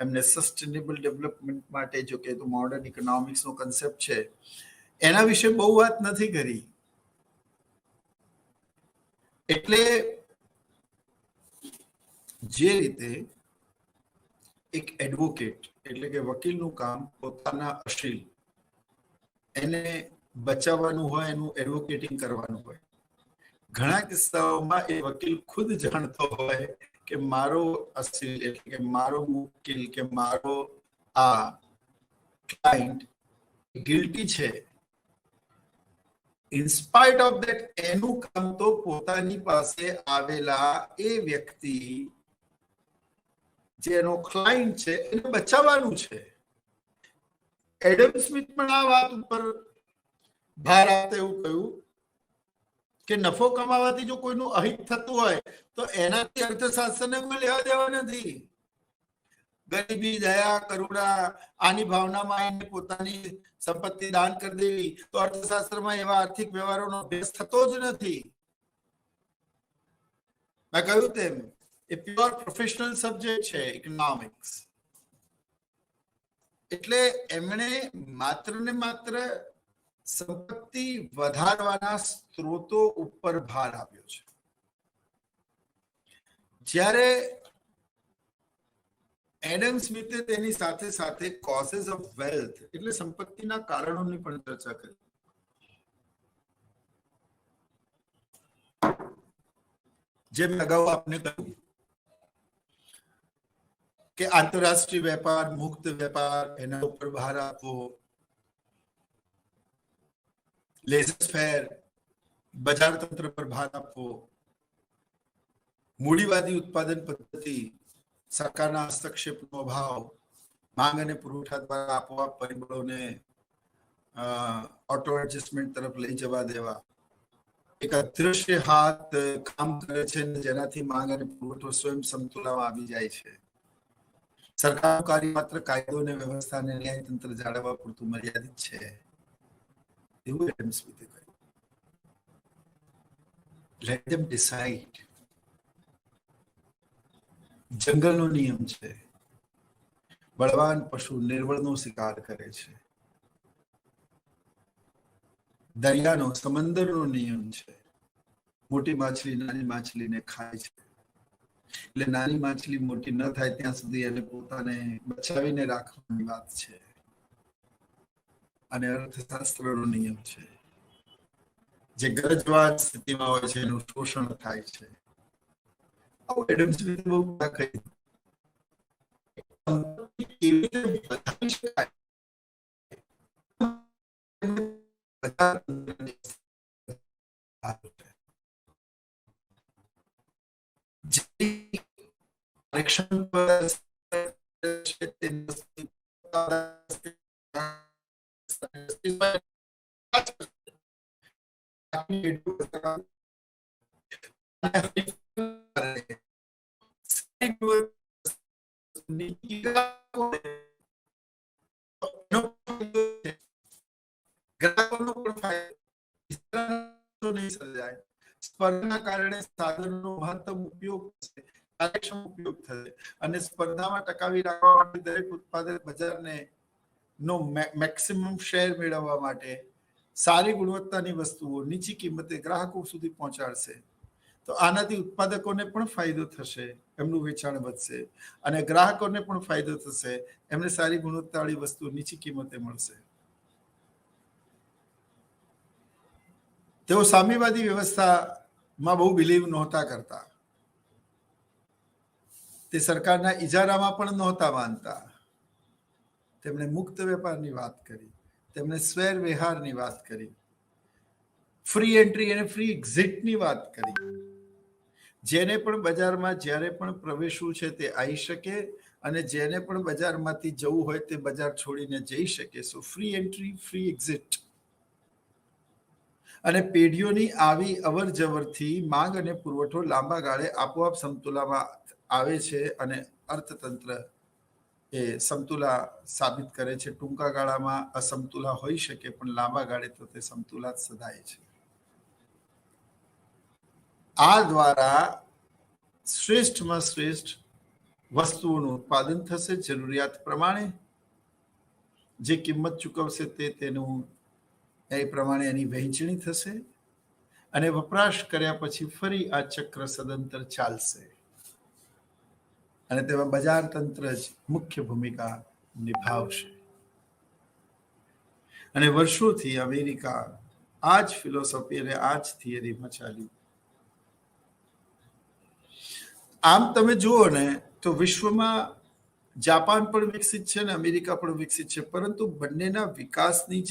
એમણે સસ્ટેનેબલ ડેવલપમેન્ટ માટે, જો કે તો મોડર્ન ઇકોનોમિક્સનો કન્સેપ્ટ છે, એના વિશે બહુ વાત નથી કરી. એટલે જે રીતે એક એડવોકેટ એટલે કે વકીલનું કામ પોતાના અશીલ એને બચાવવાનું હોય, એનું એડવોકેટિંગ કરવાનું હોય. ઘણા કિસ્સાઓમાં એ વકીલ ખુદ જાણતો હોય કે મારો અસીલ એટલે કે મારો મુવકીલ કે મારો આ ક્લાયન્ટ ગિલ્ટી છે. ઇન્સ્પાઇટ ઓફ ધેટ એનું કામ તો પોતાની પાસે આવેલા એ વ્યક્તિ જે એનો ક્લાયન્ટ છે એને બચાવવાનું છે. એડમ સ્મિથ પણ આ વાત ઉપર ભાર આપતા એવું કહ્યું કે નફો કમાવાથી જો કોઈનું અહિત થતું હોય તો એનાથી અર્થશાસ્ત્રને કોઈ લેવા દેવા નથી. ગરીબી, દયા, કરુણા આની ભાવનામાં એને પોતાની સંપત્તિ દાન કરી દેવી તો અર્થશાસ્ત્રમાં એવા આર્થિક વ્યવહારોનો અભ્યાસ થતો જ નથી. મેં કહ્યું તેમ એ પ્યોર પ્રોફેશનલ સબ્જેક્ટ છે ઇકોનોમિક્સ. એટલે એમણે માત્ર ને માત્ર સંપત્તિ વધારવાના સ્ત્રોતો ઉપર ભાર આપ્યો છે. જ્યારે એડમ સ્મિથે તેની સાથે સાથે કોઝેસ ઓફ વેલ્થ એટલે સંપત્તિના કારણોની પણ ચર્ચા કરી. જેમ અગાઉ આપને કહ્યું કે આંતરરાષ્ટ્રીય વેપાર, મુક્ત વેપાર એના ઉપર ભાર આપવો, લેઝર ફેર બજાર તંત્ર પર ભાર આપવો, મૂડીવાદી ઉત્પાદન પદ્ધતિ, સરકારના હસ્તક્ષેપનો અભાવ, માંગ અને પુરવઠા દ્વારા આપોઆપ પરિબળોને ઓટો એડજસ્ટમેન્ટ તરફ લઈ જવા દેવા, એક અદૃશ્ય હાથ કામ કરે છે જેનાથી માંગ અને પુરવઠો સ્વયં સમતુલામાં આવી જાય છે. સરકારનું કાર્ય માત્ર કાયદો અને વ્યવસ્થા અને ન્યાયતંત્ર જાળવવા પૂરતું મર્યાદિત છે એવું એડમ સ્મિથે કહ્યું. લેટ ધેમ ડિસાઇડ. જંગલનો નિયમ છે, બળવાન પશુ નિર્બળનો શિકાર કરે છે. દરિયાનો, સમંદરનો નિયમ છે, મોટી માછલી નાની માછલીને ખાય છે. એટલે નાની માછલી મોટી ન થાય ત્યાં સુધી એને પોતાને બચાવીને રાખવાની વાત છે. અને અર્થશાસ્ત્રનો નિયમ છે, જે ગરજવાન સ્થિતિમાં હોય છે એનું શોષણ થાય છે. એડમ સ્મિથે બહુ કહ્યું કેવી રીતે બચાવી શકાય. સ્પર્ધાના કારણે સાધનનો મહત્તમ ઉપયોગ થશે, કાર્યક્ષમ ઉપયોગ થશે અને સ્પર્ધામાં ટકાવી રાખવા માટે દરેક ઉત્પાદક બજારને નો મેક્સિમમ શેર મેળવવા માટે સારી ગુણવત્તાની વસ્તુઓ નીચી કિંમતે ગ્રાહકો સુધી પહોંચાડશે. તો આનાથી ઉત્પાદકોને પણ ફાયદો થશે, એમનું વેચાણ વધશે અને ગ્રાહકોને પણ ફાયદો થશે, એમને સારી ગુણવત્તાવાળી વસ્તુ નીચી કિંમતે મળશે. તેઓ સામ્યવાદી વ્યવસ્થામાં બહુ બિલીવ નહોતા કરતા. તે સરકારના ઇજારામાં પણ નહોતા માનતા. તેમણે મુક્ત વેપારની વાત કરી, તેમણે સ્વેર વિહારની વાત કરી, ફ્રી એન્ટ્રી અને ફ્રી એક્ઝિટની વાત કરી. જેને પણ બજારમાં જ્યારે પણ પ્રવેશવું છે તે આવી શકે અને જેને પણ બજારમાંથી જવું હોય તે બજાર છોડીને જઈ શકે. સો ફ્રી એન્ટ્રી, ફ્રી એક્ઝિટ. અને પેઢીઓની આવી અવર જવરથી માંગ અને પુરવઠો લાંબા ગાળે આપોઆપ સમતુલામાં આવે છે અને અર્થતંત્ર એ સમતુલા સાબિત કરે છે. ટૂંકા ગાળામાં અસમતુલા હોઈ શકે પણ લાંબા ગાળે તો તે સમતુલા જ સદાય છે. આ દ્વારા શ્રેષ્ઠમાં શ્રેષ્ઠ વસ્તુઓનું ઉત્પાદન થશે. જરૂરિયાત પ્રમાણે જે કિંમત ચૂકવશે તેનું એ પ્રમાણે એની વહેંચણી થશે અને વપરાશ કર્યા પછી ફરી આ ચક્ર સદંતર ચાલશે અને તેમાં બજાર તંત્ર જ મુખ્ય ભૂમિકા નિભાવશે. અને વર્ષોથી અમેરિકા આ જ ફિલોસોફી અને આ જ થિયરીમાં ચાલ્યું. આમ તમે જુઓ ને તો વિશ્વમાં જાપાન પણ વિકસિત છે અને અમેરિકા પણ વિકસિત છે, પરંતુ બંનેના વિકાસની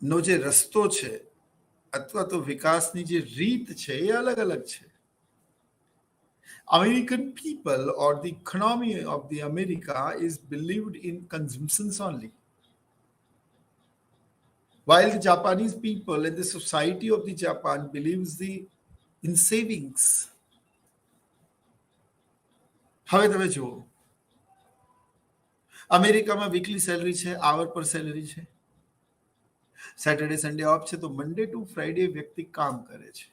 નો જે રસ્તો છે અથવા તો વિકાસની જે રીત છે એ અલગ અલગ છે. American people or the economy of the America is believed in consumptions only, while the Japanese people and the society of the Japan believes in savings. હવે તમે જુઓ, અમેરિકામાં વીકલી સેલરી છે, આવર પર સેલરી છે. સેટરડે સન્ડે ઓફ છે તો Monday to Friday વ્યક્તિ કામ કરે છે.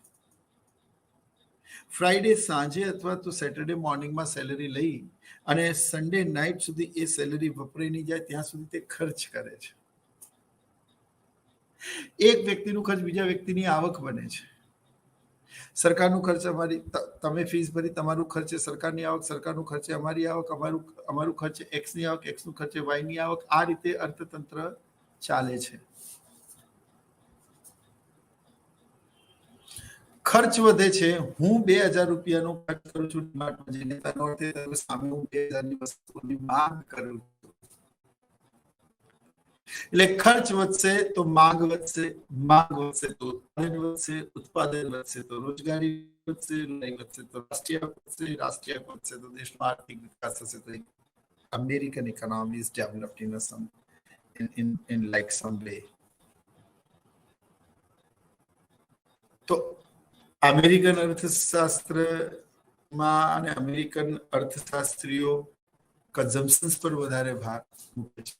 ફ્રાઈડે સાંજે અથવા તો સેટરડે મોર્નિંગમાં સેલરી લઈ અને સન્ડે નાઇટ સુધી એ સેલરી વપરાઈ નહીં જાય ત્યાં સુધી તે ખર્ચ કરે છે. એક વ્યક્તિનું ખર્ચ બીજા વ્યક્તિની આવક બને છે. સરકારનું ખર્ચ અમારી, તમે ફીસ ભરી, તમારું ખર્ચે સરકારની આવક, સરકારનું ખર્ચે અમારી આવક, અમારું ખર્ચે એક્સની આવક, એક્સનું ખર્ચે વાયની આવક. આ રીતે અર્થતંત્ર ચાલે છે. ખર્ચ વધે છે. હું 2000 રૂપિયાનો ખર્ચ કરું છું ડીમાર્ટમાં જઈને, તેનો અર્થ એ થયો સામે હું 2000 ની વસ્તુની માંગ કરું છું. એટલે ખર્ચ વધશે તો માંગ વધશે, માંગ વધશે તો ઉત્પાદન વધશે, ઉત્પાદન વધશે તો રોજગારી વધશે, રોજગારી વધશે તો રાષ્ટ્રીય વધશે, રાષ્ટ્રીય વધશે તો દેશનો આર્થિક વિકાસ થશે. તો American economy is developed in like some way. તો અમેરિકન અર્થશાસ્ત્રમાં અને અમેરિકન અર્થશાસ્ત્રીઓ કન્ઝમ્પશન્સ પર વધારે ભાર મૂકે છે.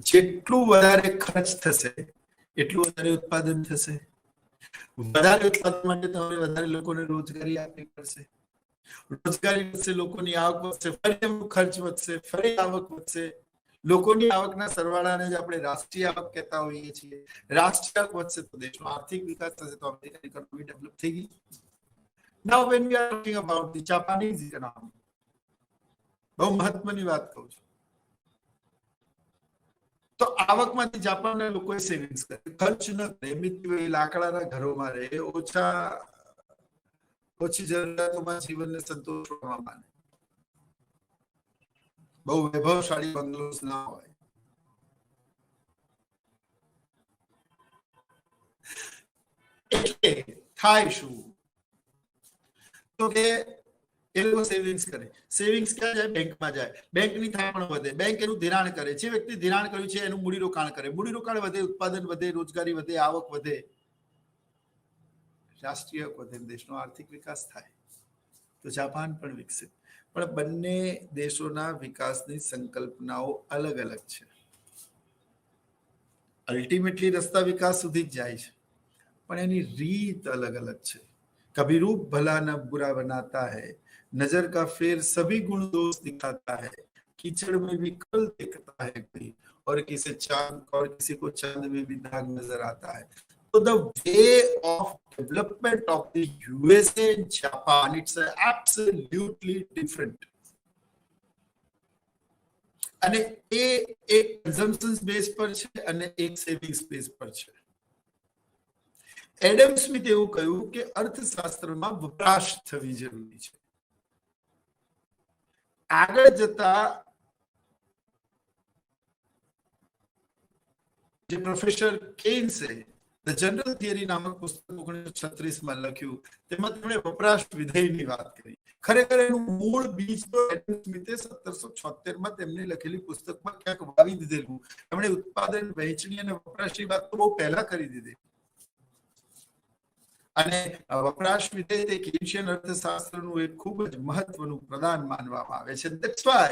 જેટલું વધારે ખર્ચ થશે એટલું વધારે ઉત્પાદન થશે. વધારે ઉત્પાદન માટે તમારે વધારે લોકોને રોજગારી આપવી પડશે. રોજગારી વધશે, લોકોની આવક વધશે, ફરી ખર્ચ વધશે, ફરી આવક વધશે. લોકોની આવકના સરવાળાને જ આપણે રાષ્ટ્રીય આવક કહેતા હોઈએ છીએ. રાષ્ટ્રીય આવક વધશે તો દેશનો આર્થિક વિકાસ થશે, તો અમેરિકન ઇકોનોમી ડેવલપ થઈ ગઈ. Now when we are talking about the Japanese economy, બહુ મહત્વની વાત કહું છું, તો આવકમાંથી જાપાનના લોકોએ સેવિંગ્સ કરે, ખર્ચ ન કરે, મિત્વી લાકડાના ઘરોમાં રહે, ઓછી જરૂરિયાતોમાં જીવનને સંતોષવામાં માને. બહુ વૈભવશાળી બંગલોસ ના હોય. એટલે થાય શું? તો કે એ લોકો સેવિંગ્સ કરે. સેવિંગ્સ ક્યાં જાય? બેંકમાં જાય. બેંકની થાપણ વધે, બેંક એનું ધિરાણ કરે. જે વ્યક્તિ ધિરાણ કર્યું છે એનું મૂડીરોકાણ કરે. મૂડીરોકાણ વધે, ઉત્પાદન વધે, રોજગારી વધે, આવક વધે, રાષ્ટ્રીય વધે, દેશનો આર્થિક વિકાસ થાય. તો જાપાન પણ વિકસિત. પણ બંને દેશોના વિકાસની સંકલ્પનાઓ અલગ અલગ છે. અલ્ટિમેટલી રસ્તા વિકાસ સુધી જ જાય છે, પણ એની રીત અલગ અલગ છે. कभी रूप भला न बुरा बनाता है, नजर का फेर सभी गुण दोष दिखाता है, कीचड़ में भी कल दिखता है कोई, और किसी को चांद में भी दाग नजर आता है. So the way of development of the USA and Japan, it's absolutely different. અને એ એક કન્ઝમ્પશન બેઝ પર છે અને એક સેવિંગ્સ બેઝ પર છે. એડમ સ્મિથે એવું કહ્યું કે અર્થશાસ્ત્રમાં વપરાશ થવી જરૂરી છે. આગળ જતા જે પ્રોફેસર કેન્સે ધ જનરલ થિયરી નામક પુસ્તક 1936માં લખ્યું, તેમાં તેમણે વપરાશ વિધેયની વાત કરી. ખરેખર એનું મૂળ બીજ તો એડમ સ્મિથે 1776માં તેમની લખેલી પુસ્તકમાં ક્યાંક વાવી દીધેલું. તેમણે ઉત્પાદન, વહેંચણી અને વપરાશની વાત તો બહુ પહેલા કરી દીધી. અને વપરાશ વિધેય તે કેન્શિયન અર્થશાસ્ત્રનું એક ખૂબ જ મહત્વનું પ્રદાન માનવામાં આવે છે. That's why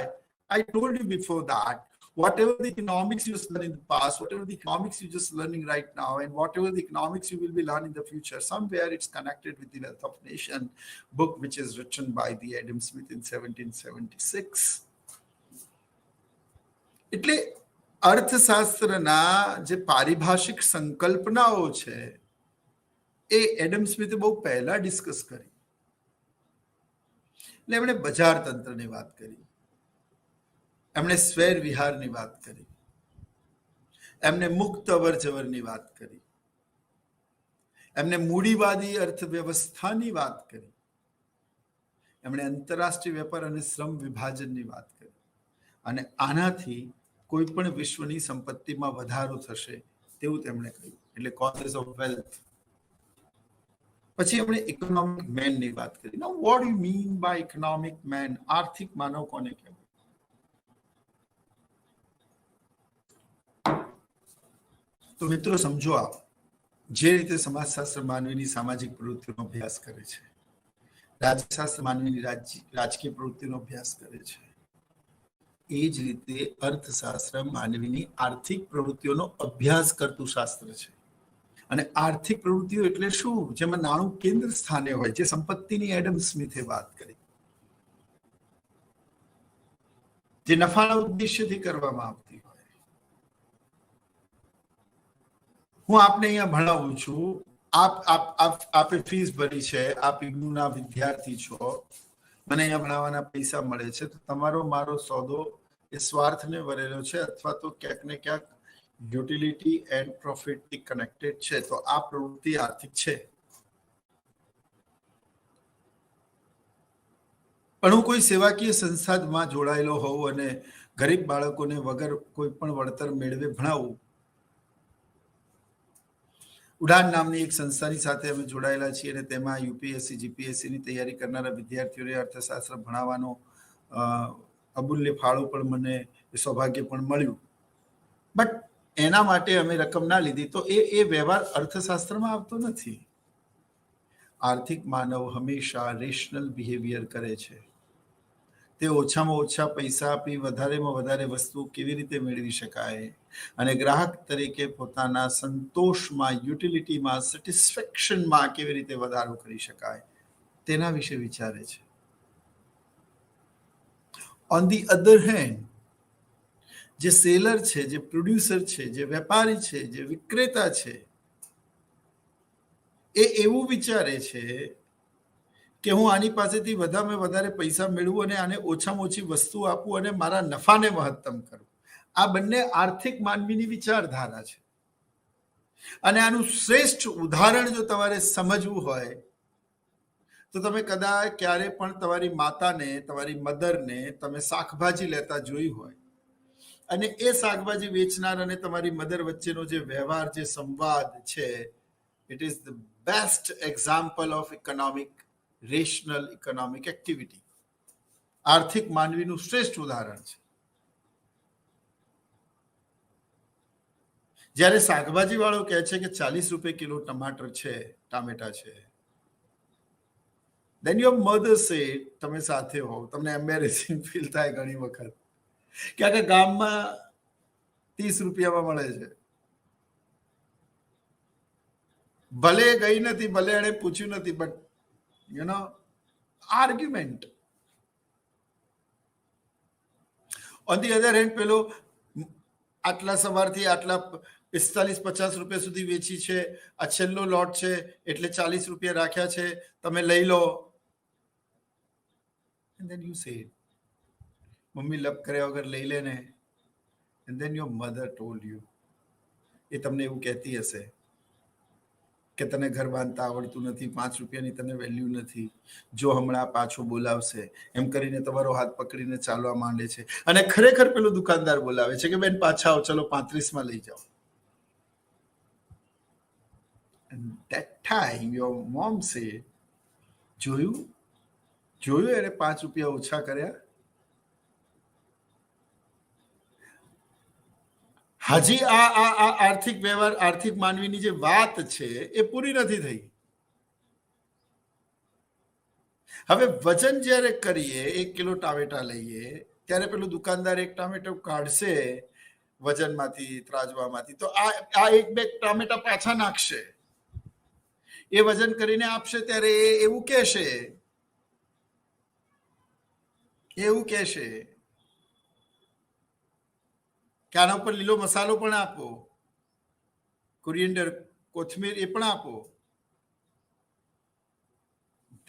I told you before that whatever the economics you learned in the past, whatever the economics you're just learning right now, and whatever the economics you will be learning in the future, somewhere it's connected with the Wealth of Nation book, which is written by the Adam Smith in 1776. એટલે અર્થશાસ્ત્રના જે પારિભાષિક સંકલ્પનાઓ છે એ Adam સ્મિથે બહુ પહેલા discuss કરી. એટલે એમણે બજાર તંત્રની વાત કરી, એમણે સ્વેર વિહારની વાત કરી, એમને મુક્ત અવરજવરની વાત કરી, એમને મૂડીવાદી અર્થવ્યવસ્થાની વાત કરી, એમણે આંતરરાષ્ટ્રીય વેપાર અને શ્રમ વિભાજનની વાત કરી. અને આનાથી કોઈ પણ વિશ્વની સંપત્તિમાં વધારો થશે તેવું તેમણે કહ્યું. એટલે કોઝેસ ઓફ વેલ્થ. પછી આપણે ઇકોનોમિક મેનની વાત કરી. Now what you mean by economic man? આર્થિક માનવ કોને કહેવાય? તો મિત્રો સમજો, આપ જે રીતે સમાજશાસ્ત્ર માનવીની સામાજિક પ્રવૃત્તિનો અભ્યાસ કરે છે, રાજ્યશાસ્ત્ર માનવીની રાજકીય પ્રવૃત્તિનો અભ્યાસ કરે છે, એ જ રીતે અર્થશાસ્ત્ર માનવીની આર્થિક પ્રવૃત્તિઓનો અભ્યાસ કરતું શાસ્ત્ર છે. અને આર્થિક પ્રવૃત્તિઓ એટલે શું? જેમાં નાણું કેન્દ્ર સ્થાને હોય, જે સંપત્તિની એડમ સ્મિથે વાત કરી, જે નફાના ઉદ્દેશ્યથી કરવામાં આવતી હોય. હું આપને અહીંયા ભણાવું છું, આપે ફીસ ભરી છે, આપ ઇગ્નુના વિદ્યાર્થી છો, મને અહીંયા ભણાવવાના પૈસા મળે છે, તો તમારો મારો સોદો એ સ્વાર્થને વરેલો છે અથવા તો ક્યાંક ને ક્યાંક યુટિલિટી એન્ડ પ્રોફિટથી કનેક્ટેડ છે. તો આ પ્રવૃત્તિ આર્થિક છે. પણ હું કોઈ સેવાકીય સંસ્થામાં જોડાયેલો હોઉં અને ગરીબ બાળકોને વગર કોઈ પણ વળતર મેળવે ભણાવું. ઉડાન નામની એક સંસ્થાની સાથે અમે જોડાયેલા છીએ અને તેમાં યુપીએસસી જીપીએસસીની તૈયારી કરનારા વિદ્યાર્થીઓને અર્થશાસ્ત્ર ભણાવવાનો અમૂલ્ય ફાળો પણ મને સૌભાગ્ય પણ મળ્યું. બટ એના માટે અમે રકમ ના લીધી. તો એ વ્યવહાર અર્થશાસ્ત્રમાં આવતો નથી. આર્થિક માનવ હંમેશા રેશનલ બિહેવિયર કરે છે. તે ઓછામાં ઓછા પૈસા આપી વધારેમાં વધારે વસ્તુ કેવી રીતે મેળવી શકાય અને ગ્રાહક તરીકે પોતાના સંતોષમાં, યુટિલિટીમાં, સેટિસ્ફેક્શનમાં કેવી રીતે વધારો કરી શકાય તેના વિશે વિચારે છે. ઓન ધી અધર હેન્ડ, જે સેલર છે, જે પ્રોડ્યુસર છે, જે વેપારી છે, જે વિક્રેતા છે, એ એવું વિચારે છે કે હું આની પાસેથી વધારે વધારે પૈસા મેળવું અને આને ઓછામાં ઓછી વસ્તુ આપું અને મારા નફાને મહત્તમ કરું. આ બંને આર્થિક માનવીની વિચારધારા છે. અને આનું શ્રેષ્ઠ ઉદાહરણ જો તમારે સમજવું હોય તો તમે કદાચ ક્યારે પણ તમારી માતાને, તમારી મધરને તમે શાકભાજી લેતા જોઈ હોય અને એ શાકભાજી વેચનાર અને તમારી મધર વચ્ચેનો જે વ્યવહાર, જે સંવાદ છે, it is the best example of rational economic activity. આર્થિક માનવીનું શ્રેષ્ઠ ઉદાહરણ છે. જ્યારે શાકભાજી વાળો કહે છે કે 40 રૂપિયા કિલો ટમાટર છે, ટામેટા છે, then your mother said, તમે સાથે હોવ, તમને એમ્બેરેસિંગ ફીલ થાય ઘણી વખત કે આ ગામમાં 30 રૂપિયામાં મળે છે. ભલે ગઈ નથી, ભલે એને પૂછ્યું નથી, but argument. On the other hand, પેલો આટલા સવારથી આટલા 45-50 રૂપિયા સુધી વેચી છે, આ છેલ્લો લોટ છે એટલે 40 રૂપિયા રાખ્યા છે, તમે લઈ લો. And then you say, મમ્મી લપ કર્યા વગર લઈ લે ને. And then your mother told you, એ તમને એવું કહેતી હશે કે તને ઘર બાંધતા આવડતું નથી, 5 રૂપિયાની તને વેલ્યુ નથી, જો હમણાં પાછો બોલાવશે, એમ કરીને તમારો હાથ પકડીને ચાલવા માંડે છે. અને ખરેખર પેલો દુકાનદાર બોલાવે છે કે બેન પાછા આવો, ચલો 35 લઈ જાઓ. And that time your mom said, જોયું એને 5 રૂપિયા ઓછા કર્યા. હજી આ આર્થિક વ્યવહાર, આર્થિક માનવીની જે વાત છે એ પૂરી નથી થઈ. હવે વજન જ્યારે કરીએ, 1 કિલો ટામેટા લઈએ, ત્યારે પેલું દુકાનદાર એક ટામેટો કાઢશે વજનમાંથી, ત્રાજવામાંથી, તો આ 1-2 ટામેટા પાછા નાખશે. એ વજન કરીને આપશે ત્યારે એવું કહેશે કે આના ઉપર લીલો મસાલો પણ આપો, કોરિએન્ડર, કોથમીર એ પણ આપો.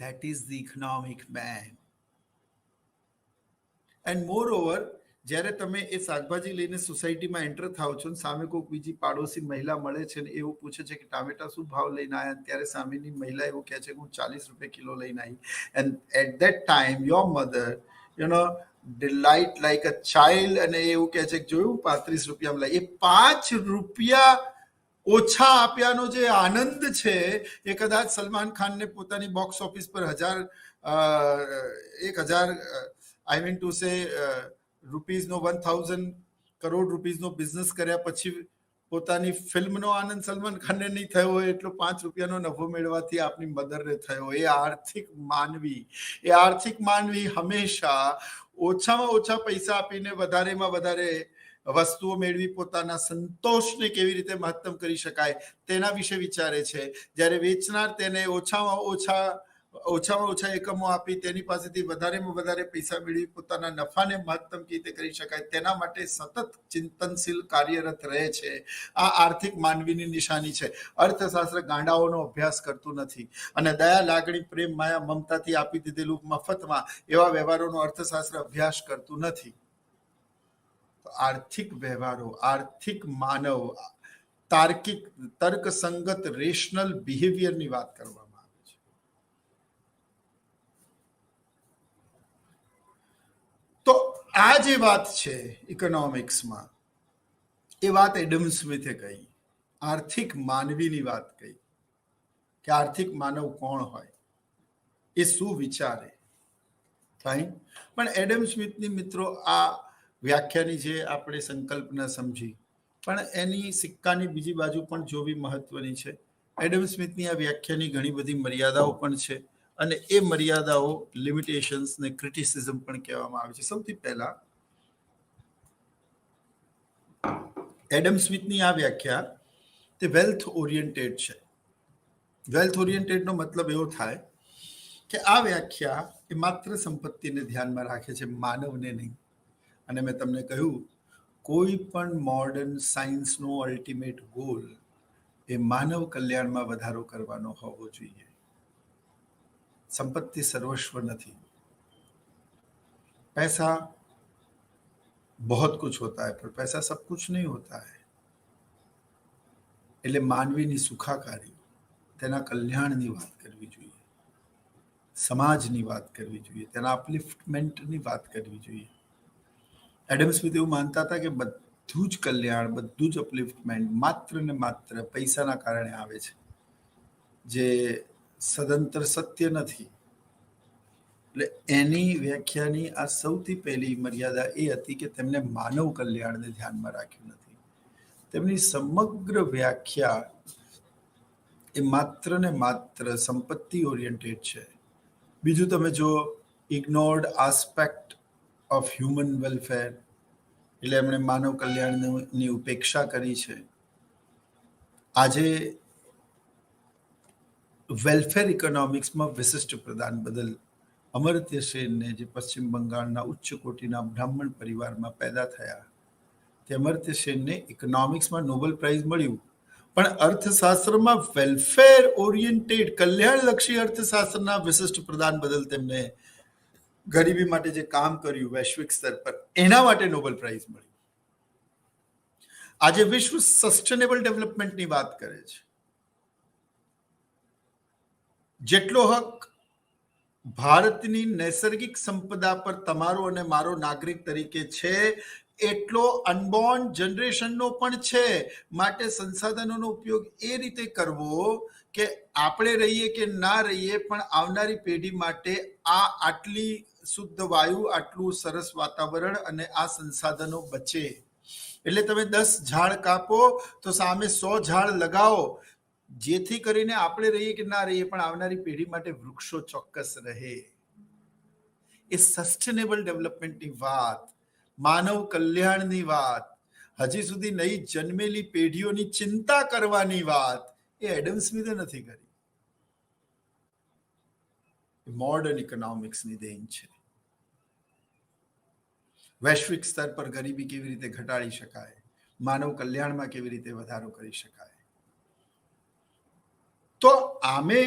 That is the economic man. And moreover, જ્યારે તમે એ શાકભાજી લઈને સોસાયટીમાં એન્ટર થાવ છો, સામે કોઈ બીજી પાડોશી મહિલા મળે છે ને એવું પૂછે છે કે ટામેટા શું ભાવ લઈને આવ્યા, ત્યારે સામેની મહિલા એવું કહે છે કે હું 40 રૂપિયા કિલો લઈને આવી. And at that time your mother, delight like a child, અને એવું કહે છે કે જોયું 35 રૂપિયામાં લઈ. એ 5 રૂપિયા ઓછા આપ્યાનો જે આનંદ છે એ કદાચ સલમાન ખાનને પોતાની બોક્સ ઓફિસ પર 1000 રૂપીઝનો 1000 કરોડ રૂપીઝનો બિઝનેસ કર્યા પછી પોતાની ફિલ્મનો આનંદ સલમાન ખાનને નહીં થયો હોય એટલો 5 રૂપિયાનો નફો મેળવવાથી આપની મધરને થયો. એ આર્થિક માનવી હંમેશા ઓછામાં ઓછા પૈસા આપીને વધારેમાં વધારે વસ્તુઓ મેળવી પોતાના સંતોષને કેવી રીતે મહત્તમ કરી શકાય તેના વિશે વિચારે છે. જ્યારે વેચનાર તેને ઓછામાં ઓછા એકમો આપી તેની પાસેથી વધારેમાં વધારે પૈસા મેળવી પોતાના નફાને મહત્તમ કેવી રીતે કરી શકાય તેના માટે સતત ચિંતનશીલ કાર્યરત રહે છે. આ આર્થિક માનવીની નિશાની છે. અર્થશાસ્ત્ર ગાંડાઓનો અભ્યાસ કરતું નથી અને દયા, લાગણી, પ્રેમ, માયા, મમતાથી આપી દીધેલું મફતમાં એવા વ્યવહારોનો અર્થશાસ્ત્ર અભ્યાસ કરતું નથી. આર્થિક વ્યવહારો, આર્થિક માનવ, તાર્કિક, તર્કસંગત, રેશનલ બિહેવિયરની વાત કરવામાં આવે છે. તો આ જે વાત છે ઇકોનોમિક્સમાં, એ વાત એડમ સ્મિથે કહી, આર્થિક માનવીની વાત કહી કે આર્થિક માનવ કોણ હોય, એ શું વિચારે. પણ એડમ સ્મિથની મિત્રો આ વ્યાખ્યાની જે આપણે સંકલ્પના સમજી, પણ એની સિક્કાની બીજી બાજુ પણ જોવી મહત્વની છે. એડમ સ્મિથની આ વ્યાખ્યાની ઘણી બધી મર્યાદાઓ પણ છે અને એ મર્યાદાઓ, લિમિટેશન્સ ને ક્રિટિસિઝમ પણ કહેવામાં આવે છે. સૌથી પહેલા એડમ સ્મિથની આ વ્યાખ્યા તે વેલ્થ ઓરિએન્ટેડ છે. વેલ્થ ઓરિએન્ટેડનો મતલબ એવો થાય કે આ વ્યાખ્યા એ માત્ર સંપત્તિને ધ્યાનમાં રાખે છે, માનવને નહીં. અને મેં તમને કહ્યું, કોઈ પણ મોડર્ન સાયન્સનો અલ્ટિમેટ ગોલ એ માનવ કલ્યાણમાં વધારો કરવાનો હોવો જોઈએ. સંપત્તિ સર્વસ્વ નથી. पैसा बहुत कुछ होता है पर पैसा सब कुछ नहीं होता है. એટલે માનવીની સુખાકારી, તેના કલ્યાણની વાત કરવી જોઈએ, સમાજની વાત કરવી જોઈએ, તેના અપલિફ્ટમેન્ટની વાત કરવી જોઈએ. એડમ સ્મિથ એવું માનતા હતા કે બધું જ કલ્યાણ, બધું જ અપલિફ્ટમેન્ટ માત્ર ને માત્ર પૈસાના કારણે આવે છે, જે સદંતર સત્ય નથી. એટલે એની વ્યાખ્યાની આ સૌથી પહેલી મર્યાદા એ હતી કે તેમને માનવ કલ્યાણને ધ્યાનમાં રાખ્યું નથી. તેમની સમગ્ર વ્યાખ્યા એ માત્ર ને માત્ર સંપત્તિ ઓરિએન્ટેડ છે. બીજું તમે જો ઇગ્નોર્ડ આસ્પેક્ટ ઓફ હ્યુમન વેલફેર, એટલે એમણે માનવ કલ્યાણની ઉપેક્ષા કરી છે. આજે વેલફેર ઇકોનોમિક્સમાં વિશિષ્ટ પ્રદાન બદલ અમર્ત્ય સેનને, જે પશ્ચિમ બંગાળના ઉચ્ચ કોટીના બ્રાહ્મણ પરિવારમાં પેદા થયા, તે અમર્ત્ય સેનને ઇકોનોમિક્સમાં નોબેલ પ્રાઇઝ મળ્યું. પણ અર્થશાસ્ત્રમાં વેલફેર ઓરિએન્ટેડ, કલ્યાણલક્ષી અર્થશાસ્ત્રના વિશિષ્ટ પ્રદાન બદલ તેમને ગરીબી માટે જે કામ કર્યું વૈશ્વિક સ્તર પર, એના માટે નોબેલ પ્રાઇઝ મળ્યું. આજે વિશ્વ સસ્ટેનેબલ ડેવલપમેન્ટની વાત કરે છે. જેટલો હક ભારતની નૈસર્ગિક સંપદા પર તમારો અને મારો નાગરિક તરીકે છે, એટલો અનબોર્ન જનરેશનનો પણ છે. માટે સંસાધનોનો ઉપયોગ એ રીતે કરવો કે આપણે રહીએ કે ના રહીએ, પણ આવનારી પેઢી માટે આ આટલી શુદ્ધ વાયુ, આટલું સરસ વાતાવરણ અને આ સંસાધનો બચે. એટલે તમે 10 ઝાડ કાપો તો સામે 100 ઝાડ લગાવો, જેથી કરીને આપણે રહીએ કે ના રહીએ, પણ આવનારી પેઢી માટે વૃક્ષો ચોક્કસ રહે. એ સસ્ટેનેબલ ડેવલપમેન્ટની વાત, માનવ કલ્યાણની વાત, હજી સુધી નહીં જન્મેલી પેઢીઓની ચિંતા કરવાની વાત એ એડમ સ્મિથે નથી કરી. મોડર્ન ઇકોનોમિક્સની દેન છે. વૈશ્વિક સ્તર પર ગરીબી કેવી રીતે ઘટાડી શકાય, માનવ કલ્યાણમાં કેવી રીતે વધારો કરી શકાય. તો આમે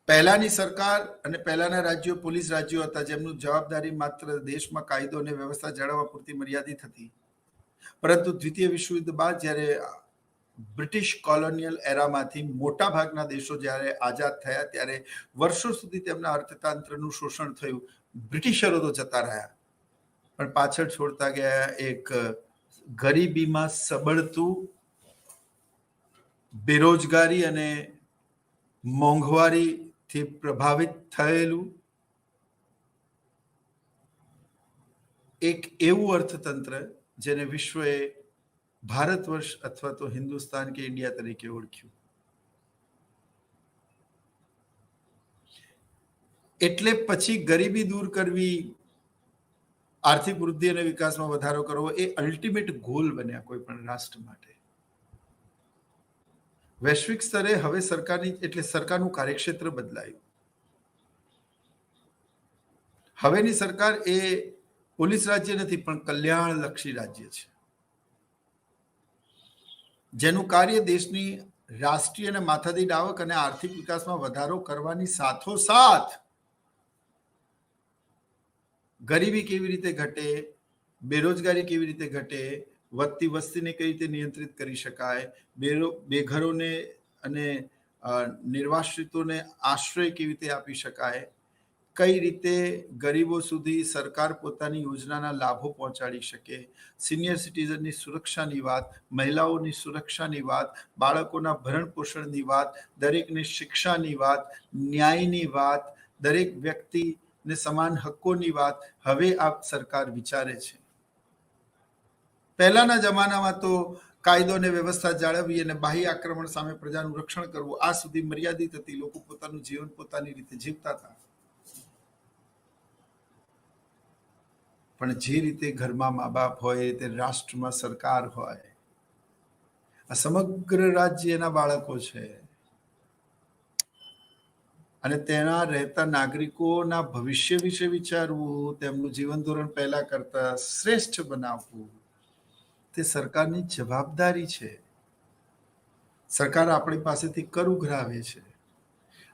પહેલાની સરકાર અને પહેલાના રાજ્યો પોલીસ રાજ્યો હતા, જેમનું જવાબદારી માત્ર દેશમાં કાયદો અને વ્યવસ્થા જાળવવા પૂરતી મર્યાદિત હતી. પરંતુ દ્વિતીય વિશ્વયુદ્ધ બાદ જ્યારે બ્રિટિશ કોલોનિયલ એરામાંથી મોટા ભાગના દેશો જ્યારે આઝાદ થયા, ત્યારે વર્ષો સુધી તેમના અર્થતંત્રનું શોષણ થયું. બ્રિટિશરો તો જતા રહ્યા, પણ પાછળ છોડતા ગયા એક ગરીબીમાં સબળતું, બેરોજગારી અને મોંઘવારીથી પ્રભાવિત થયેલું એક એવું અર્થતંત્ર જેને વિશ્વએ ભારત વર્ષ અથવા તો હિન્દુસ્તાન કે ઇન્ડિયા તરીકે ઓળખ્યું. એટલે પછી ગરીબી દૂર કરવી, આર્થિક વૃદ્ધિ અને વિકાસમાં વધારો કરવો એ અલ્ટિમેટ ગોલ બન્યા કોઈ પણ રાષ્ટ્ર માટે. વૈશ્વિક સ્તરે હવે સરકારનું કાર્યક્ષેત્ર બદલાયું. હવેની સરકાર એ પોલીસ રાજ્ય નથી, પણ કલ્યાણલક્ષી રાજ્ય છે, જેનું કાર્ય દેશની રાષ્ટ્રીય અને માથાદીઠ આવક અને આર્થિક વિકાસમાં વધારો કરવાની સાથોસાથ ગરીબી કેવી રીતે ઘટે, બેરોજગારી કેવી રીતે ઘટે, વધતી વસ્તીને કઈ રીતે નિયંત્રિત કરી શકાય, બેઘરોને અને નિર્વાસિતોને આશ્રય કેવી રીતે આપી શકાય, કઈ રીતે ગરીબો સુધી સરકાર પોતાની યોજનાના લાભો પહોંચાડી શકે, સિનિયર સિટીઝનની સુરક્ષાની વાત, મહિલાઓની સુરક્ષાની વાત, બાળકોના ભરણ પોષણની વાત, દરેકને શિક્ષાની વાત, ન્યાયની વાત, દરેક વ્યક્તિને સમાન હકોની વાત હવે આ સરકાર વિચારે છે. પહેલાના જમાનામાં તો કાયદો અને વ્યવસ્થા જાળવવી અને બાહ્ય આક્રમણ સામે પ્રજાનું રક્ષણ કરવું આ સુધી મર્યાદિત હતી. લોકો પોતાનું જીવન પોતાની રીતે જીવતા હતા. પણ જે રીતે ઘરમાં મા બાપ હોય, એ રીતે રાષ્ટ્રમાં સરકાર હોય. આ સમગ્ર રાજ્ય એના બાળકો છે અને તેના રહેતા નાગરિકોના ભવિષ્ય વિશે વિચારવું, તેમનું જીવન ધોરણ પહેલા કરતા શ્રેષ્ઠ બનાવવું, તે સરકારની જવાબદારી છે. સરકાર આપણી પાસેથી કર ઉઘરાવે છે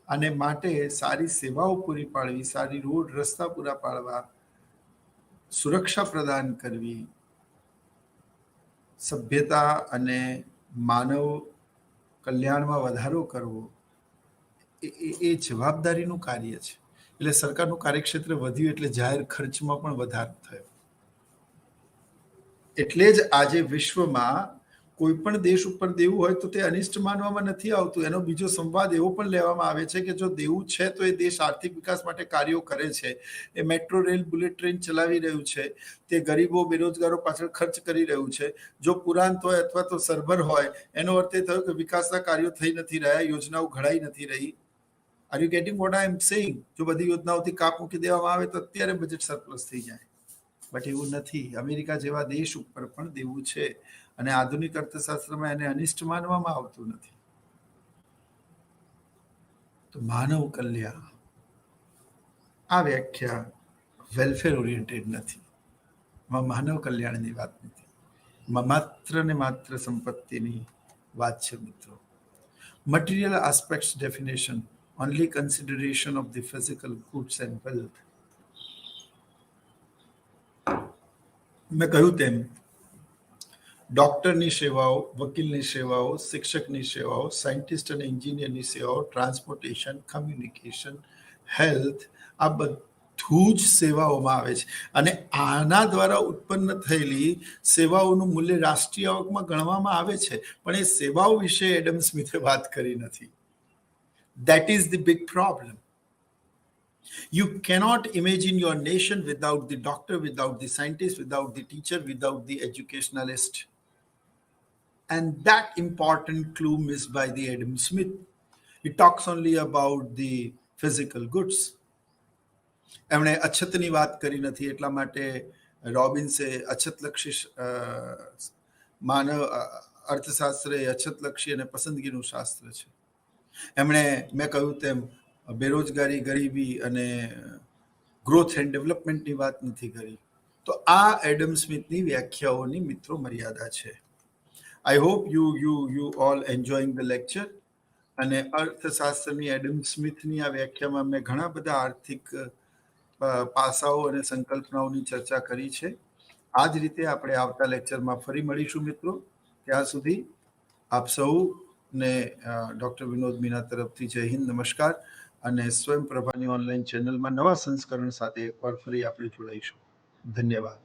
અને માટે સારી સેવાઓ પૂરી પાડવી, સારી રોડ રસ્તા પૂરા પાડવા, સુરક્ષા પ્રદાન કરવી, સભ્યતા અને માનવ કલ્યાણમાં વધારો કરવો એ જવાબદારીનું કાર્ય છે. એટલે સરકારનું કાર્યક્ષેત્ર વધ્યું એટલે જાહેર ખર્ચમાં પણ વધારો થયો. એટલે જ આજે વિશ્વમાં કોઈ પણ દેશ ઉપર દેવું હોય તો તે અનિષ્ટ માનવામાં નથી આવતું. એનો બીજો સંવાદ એવો પણ લેવામાં આવે છે કે જો દેવું છે તો એ દેશ આર્થિક વિકાસ માટે કાર્યો કરે છે, એ મેટ્રો રેલ, બુલેટ ટ્રેન ચલાવી રહ્યું છે, તે ગરીબો બેરોજગારો પાછળ ખર્ચ કરી રહ્યું છે. જો પુરાંત હોય અથવા તો સરભર હોય, એનો અર્થ એ થયો કે વિકાસના કાર્યો થઈ નથી રહ્યા, યોજનાઓ ઘડાઈ નથી રહી. Are you getting what I am saying? જો બધી યોજનાઓથી કાપ મૂકી દેવામાં આવે તો અત્યારે બજેટ સરપ્લસ થઈ જાય. બટ એવું નથી. અમેરિકા જેવા દેશ ઉપર પણ દેવું છે અને આધુનિક અર્થશાસ્ત્રમાં એને અનિષ્ટ માનવામાં આવતું નથી. તો માનવ કલ્યાણ આ વ્યાખ્યા વેલફેર ઓરિએન્ટેડ નથી. માનવ કલ્યાણની વાત નથી. માત્ર ને માત્ર સંપત્તિની વાત છે મિત્રો. Material aspects definition only consideration of the physical goods and wealth. મેં કહ્યું તેમ ડોક્ટરની સેવાઓ, વકીલની સેવાઓ, શિક્ષકની સેવાઓ, સાયન્ટિસ્ટ અને એન્જિનિયરની સેવાઓ, ટ્રાન્સપોર્ટેશન, કમ્યુનિકેશન, હેલ્થ, આ બધું જ સેવાઓમાં આવે છે. અને આના દ્વારા ઉત્પન્ન થયેલી સેવાઓનું મૂલ્ય રાષ્ટ્રીય આવકમાં ગણવામાં આવે છે, પણ એ સેવાઓ વિશે એડમ સ્મિથે વાત કરી નથી. That is the big problem. You cannot imagine your nation without the doctor, without the scientist, without the teacher, without the educationalist. And that important clue missed by the Adam Smith. He talks only about the physical goods. એમણે અછતની વાત કરી નથી, એટલા માટે રોબિન્સે અછતલક્ષી માનવ અર્થશાસ્ત્ર એ અછતલક્ષી અને પસંદગીનું શાસ્ત્ર છે. એમણે મેં કહ્યું તેમ બેરોજગારી, ગરીબી અને ગ્રોથ એન્ડ ડેવલપમેન્ટની વાત નથી કરી. તો આ એડમ સ્મિથની વ્યાખ્યાઓની મિત્રો મર્યાદા છે. I hope you all enjoying the lecture. અને અર્થશાસ્ત્રની એડમ સ્મિથની આ વ્યાખ્યામાં મેં ઘણા બધા આર્થિક પાસાઓ અને સંકલ્પનાઓની ચર્ચા કરી છે. આ જ રીતે આપણે આવતા લેક્ચરમાં ફરી મળીશું મિત્રો. ત્યાં સુધી આપ સૌને ડૉક્ટર વિનોદ મીના તરફથી જય હિન્દ, નમસ્કાર. અને સ્વયં પ્રભાની ઓનલાઈન ચેનલમાં નવા સંસ્કરણ સાથે એકવાર ફરી આપણે જોડાઈશું. ધન્યવાદ.